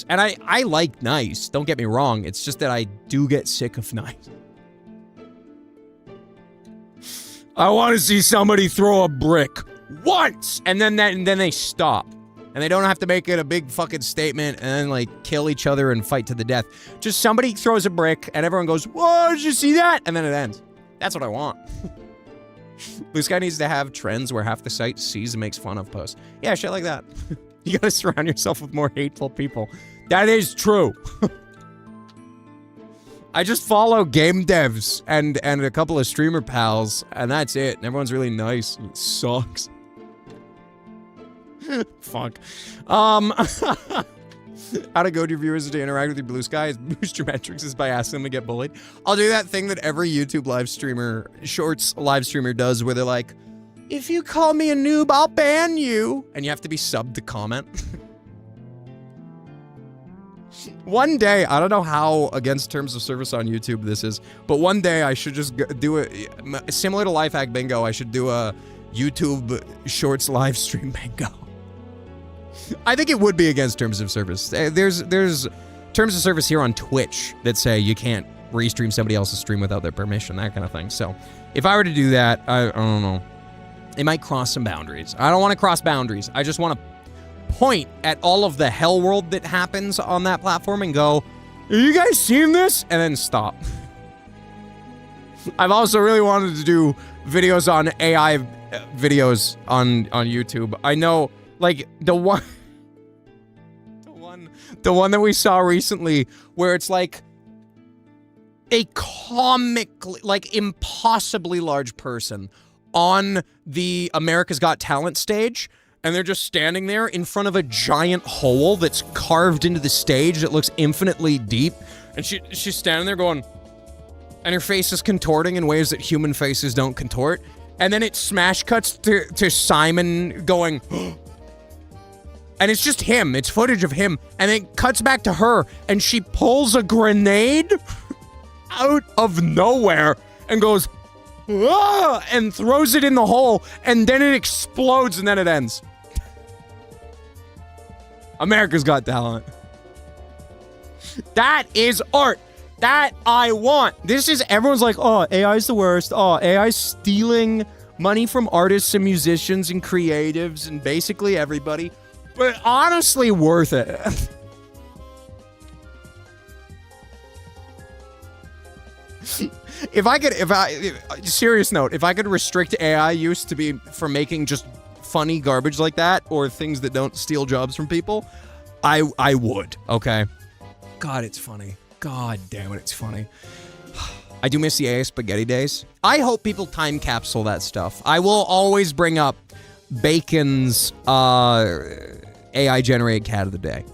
And I like nice, don't get me wrong. It's just that I do get sick of nice. I want to see somebody throw a brick once, and then they stop. And they don't have to make it a big fucking statement and then like kill each other and fight to the death. Just somebody throws a brick and everyone goes, whoa, did you see that? And then it ends. That's what I want. Blue Sky needs to have trends where half the site sees and makes fun of posts. Yeah, shit like that. You gotta surround yourself with more hateful people. That is true. I just follow game devs and a couple of streamer pals, and that's it. And everyone's really nice. It sucks. Fuck. How to go to your viewers to interact with your Blue Sky is boost your metrics is by asking them to get bullied. I'll do that thing that every YouTube live streamer, shorts live streamer does, where they're like, if you call me a noob, I'll ban you. And you have to be subbed to comment. One day, I don't know how against terms of service on YouTube this is, but one day I should just do it similar to Lifehack Bingo. I should do a YouTube shorts live stream bingo. I think it would be against terms of service. There's terms of service here on Twitch that say you can't restream somebody else's stream without their permission, that kind of thing. So if I were to do that, I don't know. It might cross some boundaries. I don't want to cross boundaries. I just want to point at all of the hell world that happens on that platform and go, have you guys seen this? And then stop. I've also really wanted to do videos on AI videos on YouTube. I know, like, the one that we saw recently where it's like a comically, like, impossibly large person on the America's Got Talent stage, and they're just standing there in front of a giant hole that's carved into the stage that looks infinitely deep, and she's standing there going, and her face is contorting in ways that human faces don't contort, and then it smash cuts to Simon going, and it's just him, it's footage of him, and it cuts back to her, and she pulls a grenade out of nowhere and goes, ah, and throws it in the hole, and then it explodes, and then it ends. America's Got Talent. That is art. That I want. This is, everyone's like, oh, AI's the worst. Oh, AI's stealing money from artists and musicians and creatives and basically everybody. But honestly, worth it. Serious note, if I could restrict AI use to be for making just funny garbage like that or things that don't steal jobs from people, I would, okay? God, it's funny. God damn it, it's funny. I do miss the AI spaghetti days. I hope people time capsule that stuff. I will always bring up Bacon's AI-generated cat of the day.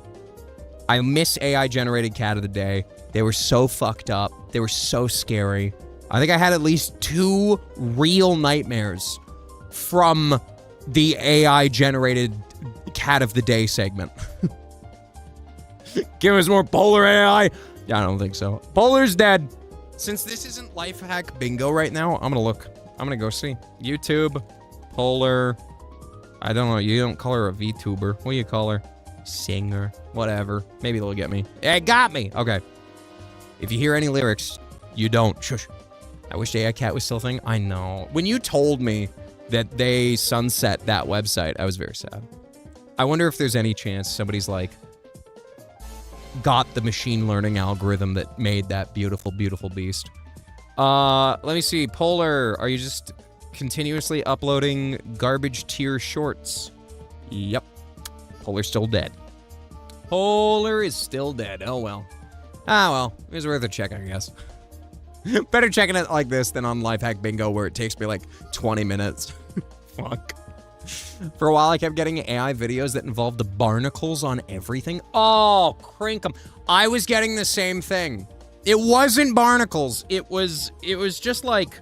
I miss AI-generated cat of the day. They were so fucked up. They were so scary. I think I had at least 2 real nightmares from the AI-generated cat of the day segment. Give us more Polar AI. Yeah, I don't think so. Polar's dead. Since this isn't life hack bingo right now, I'm gonna look. I'm gonna go see. YouTube, Polar. I don't know. You don't call her a VTuber. What do you call her? Singer. Whatever. Maybe they'll get me. It got me. Okay. If you hear any lyrics, you don't. Shush. I wish AI Cat was still a thing. I know. When you told me that they sunset that website, I was very sad. I wonder if there's any chance somebody's like, got the machine learning algorithm that made that beautiful, beautiful beast. Let me see. Polar, are you just continuously uploading garbage tier shorts? Yep. Polar's still dead. Polar is still dead. Oh, well. Ah, well. It was worth a check, I guess. Better checking it like this than on Lifehack Bingo where it takes me like 20 minutes. Fuck. For a while, I kept getting AI videos that involved the barnacles on everything. Oh, crank 'em. I was getting the same thing. It wasn't barnacles. It was just like,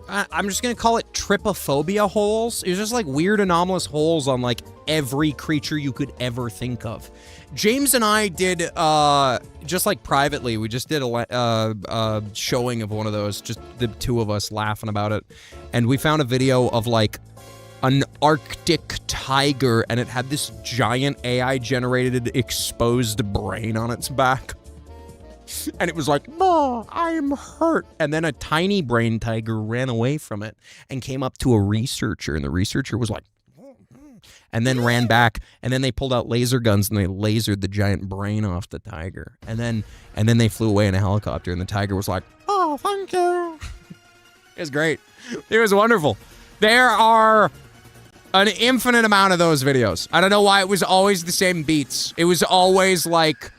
I'm just gonna call it trypophobia holes. It was just like weird anomalous holes on like every creature you could ever think of. James and I did, just like privately, we just did a showing of one of those, just the 2 of us laughing about it. And we found a video of like an Arctic tiger, and it had this giant AI-generated exposed brain on its back. And it was like, oh, I'm hurt. And then a tiny brain tiger ran away from it and came up to a researcher, and the researcher was like, and then ran back, and then they pulled out laser guns and they lasered the giant brain off the tiger. And then they flew away in a helicopter, and the tiger was like, oh, thank you. It was great. It was wonderful. There are an infinite amount of those videos. I don't know why it was always the same beats. It was always like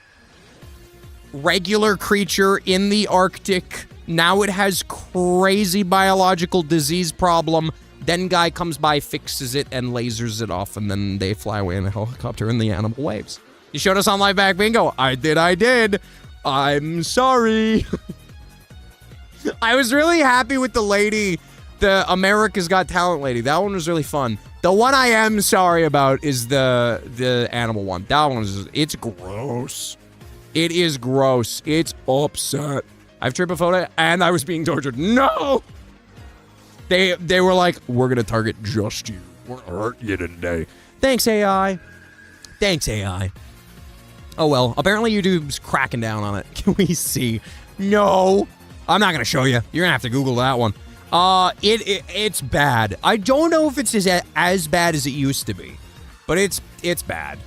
regular creature in the Arctic. Now it has crazy biological disease problem. Then guy comes by, fixes it, and lasers it off, and then they fly away in a helicopter and the animal waves. You showed us on Live Back Bingo. I did. I'm sorry. I was really happy with the lady, the America's Got Talent lady. That one was really fun. The one I am sorry about is the animal one. That one is, it's gross. It is gross. It's upset. I have trypophobia and I was being tortured. No! They were like, we're gonna target just you. We're gonna hurt you today. Thanks, AI. Thanks, AI. Oh well, apparently YouTube's cracking down on it. Can we see? No. I'm not going to show you. You're going to have to Google that one. It's bad. I don't know if it's as bad as it used to be, but it's bad.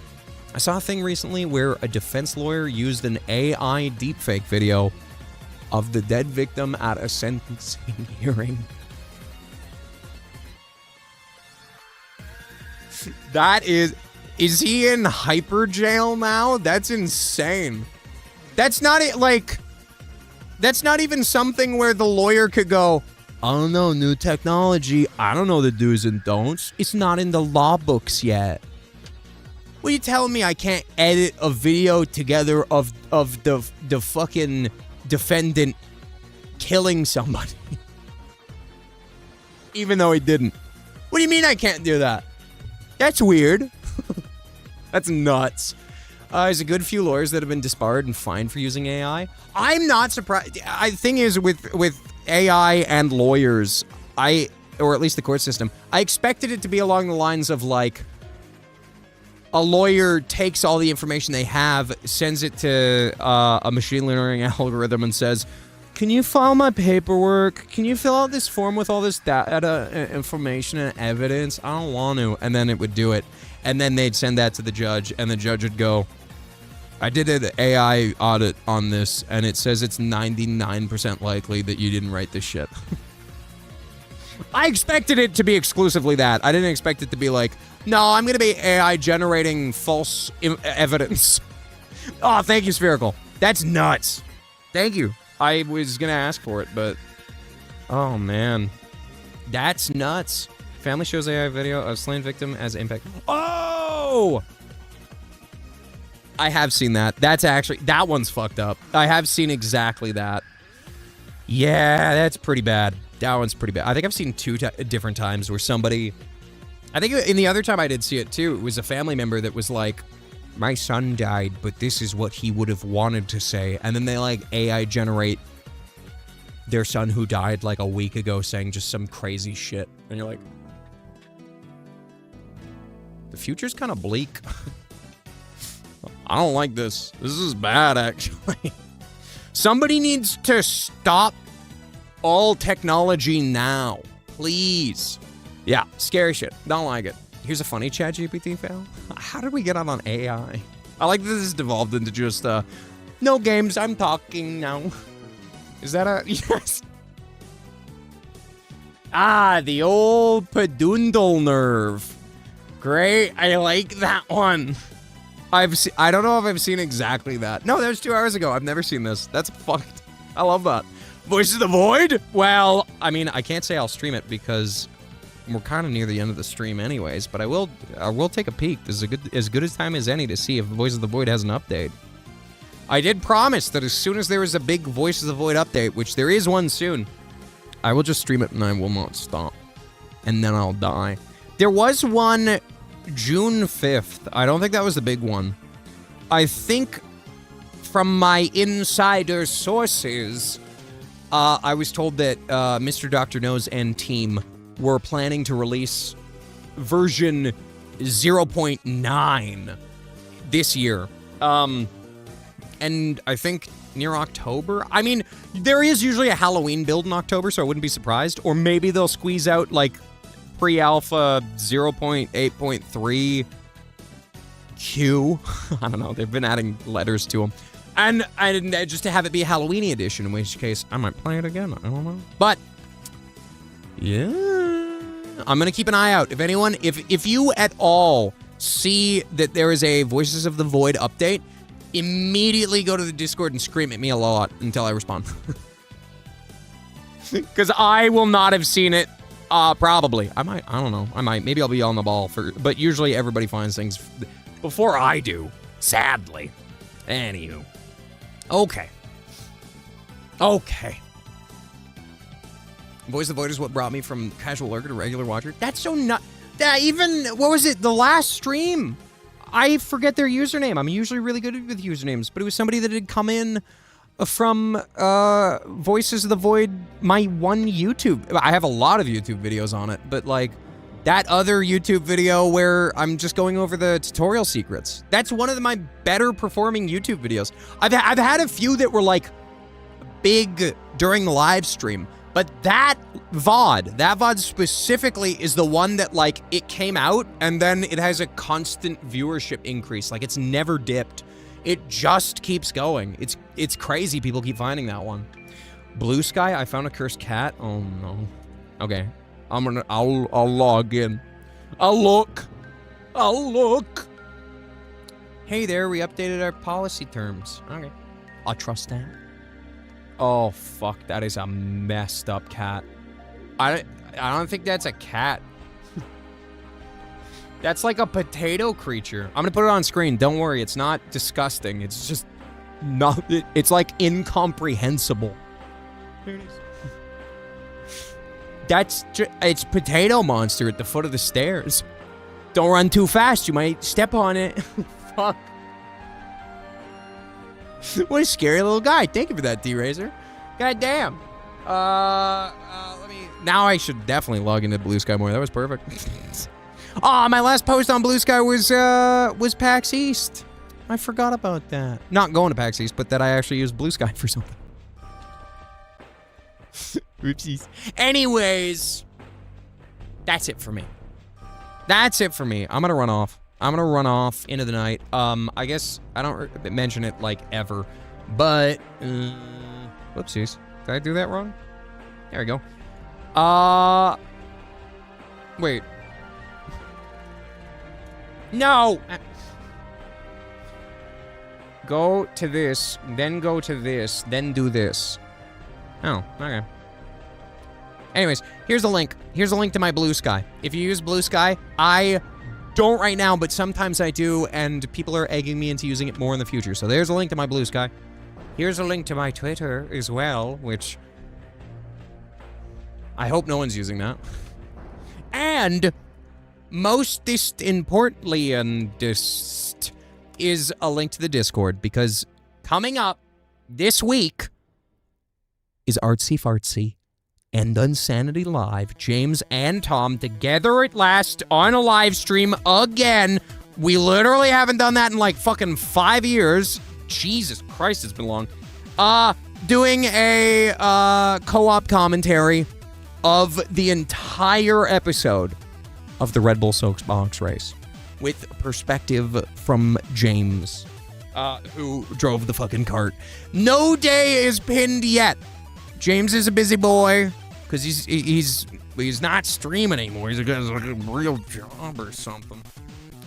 I saw a thing recently where a defense lawyer used an AI deepfake video of the dead victim at a sentencing hearing. That is he in hyper jail now? That's insane. That's not it. Like, that's not even something where the lawyer could go, I don't know, new technology. I don't know the do's and don'ts. It's not in the law books yet. What are you telling me I can't edit a video together of the fucking defendant killing somebody? Even though he didn't. What do you mean I can't do that? That's weird. That's nuts. There's a good few lawyers that have been disbarred and fined for using AI. I'm not surprised. The thing is with AI and lawyers, or at least the court system, I expected it to be along the lines of like, a lawyer takes all the information they have, sends it to a machine learning algorithm and says, can you file my paperwork? Can you fill out this form with all this data, information, and evidence? I don't want to. And then it would do it. And then they'd send that to the judge, and the judge would go, I did an AI audit on this, and it says it's 99% likely that you didn't write this shit. I expected it to be exclusively that. I didn't expect it to be like, no, I'm going to be AI generating false evidence. Oh, thank you, Spherical. That's nuts. Thank you. I was going to ask for it, but... oh, man. That's nuts. Family shows AI video of slain victim as impact. Oh! I have seen that. That's actually... that one's fucked up. I have seen exactly that. Yeah, that's pretty bad. That one's pretty bad. I think I've seen two different times where somebody... I think in the other time I did see it too, it was a family member that was like, my son died, but this is what he would have wanted to say. And then they like AI generate their son who died like a week ago saying just some crazy shit. And you're like, the future's kind of bleak. I don't like this. This is bad, actually. Somebody needs to stop all technology now. Please. Yeah, scary shit. Don't like it. Here's a funny ChatGPT fail. How did we get on AI? I like that this has devolved into just, no games, I'm talking now. Is that a... yes. Ah, the old pedundal nerve. Great, I like that one. I don't know if I've seen exactly that. No, that was 2 hours ago. I've never seen this. That's fucked. I love that. Voice of the Void? Well, I mean, I can't say I'll stream it because we're kind of near the end of the stream anyways, but I will take a peek. This is as good a time as any to see if Voice of the Void has an update. I did promise that as soon as there is a big Voice of the Void update, which there is one soon, I will just stream it and I will not stop. And then I'll die. There was one June 5th. I don't think that was the big one. I think from my insider sources, I was told that Mr. Dr. Nose and team were planning to release version 0.9 this year. And I think near October. I mean, there is usually a Halloween build in October, so I wouldn't be surprised. Or maybe they'll squeeze out, like, pre-alpha 0.8.3 Q. I don't know. They've been adding letters to them. And just to have it be a Halloween edition, in which case I might play it again. I don't know. But yeah, I'm gonna keep an eye out. If anyone, if you at all see that there is a Voices of the Void update, immediately go to the Discord and scream at me a lot until I respond. Because I will not have seen it. Probably. I don't know. I might. Maybe I'll be on the ball but usually everybody finds things before I do. Sadly. Anywho. Okay. Voice of the Void is what brought me from casual lurker to regular watcher. That's so nut. Even, what was it? The last stream. I forget their username. I'm usually really good with usernames, but it was somebody that had come in from Voices of the Void, my one YouTube. I have a lot of YouTube videos on it, but like that other YouTube video where I'm just going over the tutorial secrets. That's one of my better performing YouTube videos. I've had a few that were like big during the live stream. But that VOD specifically is the one that, like, it came out and then it has a constant viewership increase. Like, it's never dipped. It just keeps going. It's crazy people keep finding that one. Blue Sky, I found a cursed cat. Oh no. Okay. I'll log in. I'll look. Hey there, we updated our policy terms. Okay. I'll trust that. Oh fuck, that is a messed up cat. I don't think that's a cat. That's like a potato creature. I'm gonna put it on screen. Don't worry, it's not disgusting. It's just not. It's like incomprehensible. There it is. It's Potato Monster at the foot of the stairs. Don't run too fast. You might step on it. Fuck. What a scary little guy. Thank you for that, D-Razor. God damn. Now I should definitely log into Blue Sky more. That was perfect. Oh, my last post on Blue Sky was PAX East. I forgot about that. Not going to PAX East, but that I actually used Blue Sky for something. Oopsies. Anyways, that's it for me. That's it for me. I'm gonna run off. Into the night. I guess I don't mention it like ever, but whoopsies. Did I do that wrong? There we go. Wait. No. Go to this, then go to this, then do this. Oh, okay. Anyways, here's the link. Here's a link to my Blue Sky. If you use Blue Sky, I don't right now, but sometimes I do, and people are egging me into using it more in the future. So there's a link to my Blue Sky. Here's a link to my Twitter as well, which I hope no one's using that. And most importantly, is a link to the Discord, because coming up this week is Artsy Fartsy and UnsanityLIVE. James and Tom together at last on a live stream again. We literally haven't done that in like fucking 5 years. Jesus Christ, it's been long. Doing a co-op commentary of the entire episode of the Red Bull Soapbox race with perspective from James, who drove the fucking cart. No day is pinned yet. James is a busy boy because he's not streaming anymore. He's got like a real job or something.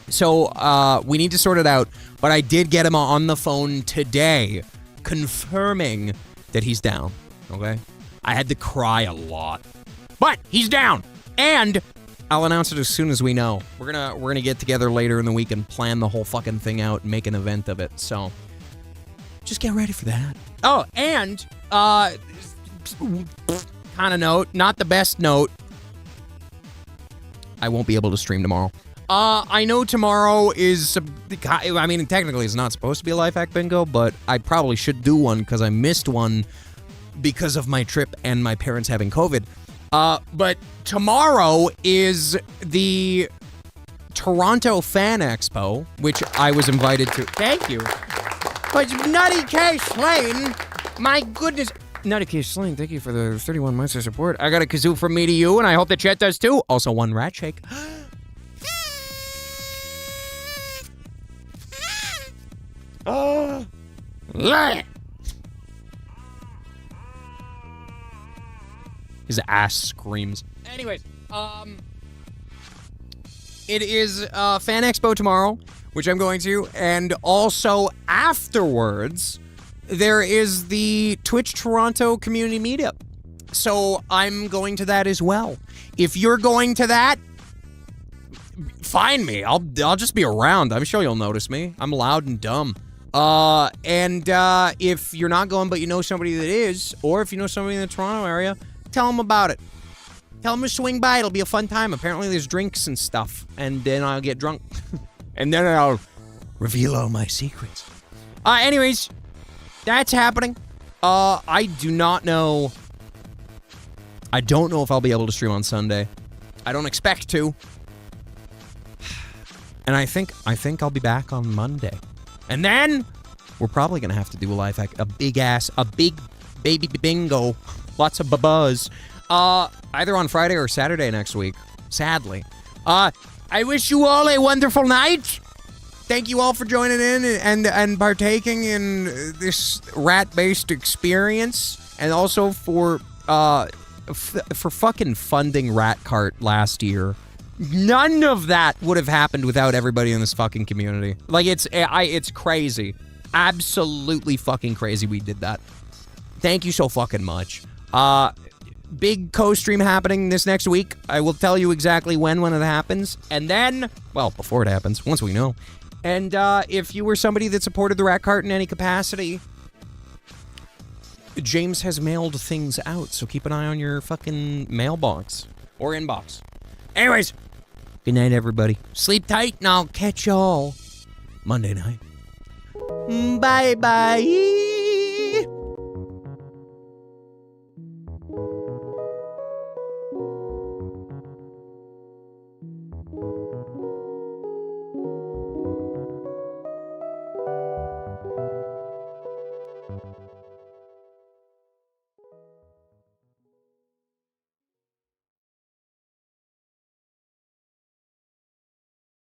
So we need to sort it out. But I did get him on the phone today, confirming that he's down. Okay, I had to cry a lot, but he's down, and I'll announce it as soon as we know. We're gonna get together later in the week and plan the whole fucking thing out and make an event of it. So just get ready for that. Oh, and kind of note, not the best note. I won't be able to stream tomorrow. I know tomorrow is, I mean, technically it's not supposed to be a life hack bingo, but I probably should do one because I missed one because of my trip and my parents having COVID. But tomorrow is the Toronto Fan Expo, which I was invited to. Thank you. But Nutty K. Slane, my goodness. Nutty K. Slane, thank you for the 31 months of support. I got a kazoo from me to you, and I hope the chat does too. Also, one rat shake. His ass screams. Anyways, it is Fan Expo tomorrow, which I'm going to, and also afterwards, there is the Twitch Toronto community meetup. So I'm going to that as well. If you're going to that, find me. I'll just be around. I'm sure you'll notice me. I'm loud and dumb. And if you're not going, but you know somebody that is, or if you know somebody in the Toronto area, tell them about it. Tell them to swing by. It'll be a fun time. Apparently there's drinks and stuff, and then I'll get drunk. And then I'll reveal all my secrets. Anyways, that's happening. I do not know. I don't know if I'll be able to stream on Sunday. I don't expect to. And I think I'll be back on Monday. And then we're probably going to have to do a live hack, a big baby bingo. Lots of buzz. Either on Friday or Saturday next week, sadly. I wish you all a wonderful night. Thank you all for joining in and partaking in this rat-based experience, and also for fucking funding Rat Kart last year. None of that would have happened without everybody in this fucking community. Like, it's crazy. Absolutely fucking crazy we did that. Thank you so fucking much. Big co-stream happening this next week. I will tell you exactly when it happens. And then, well, before it happens, once we know. And if you were somebody that supported the Rat Kart in any capacity, James has mailed things out, so keep an eye on your fucking mailbox or inbox. Anyways, good night, everybody. Sleep tight, and I'll catch y'all Monday night. Bye-bye.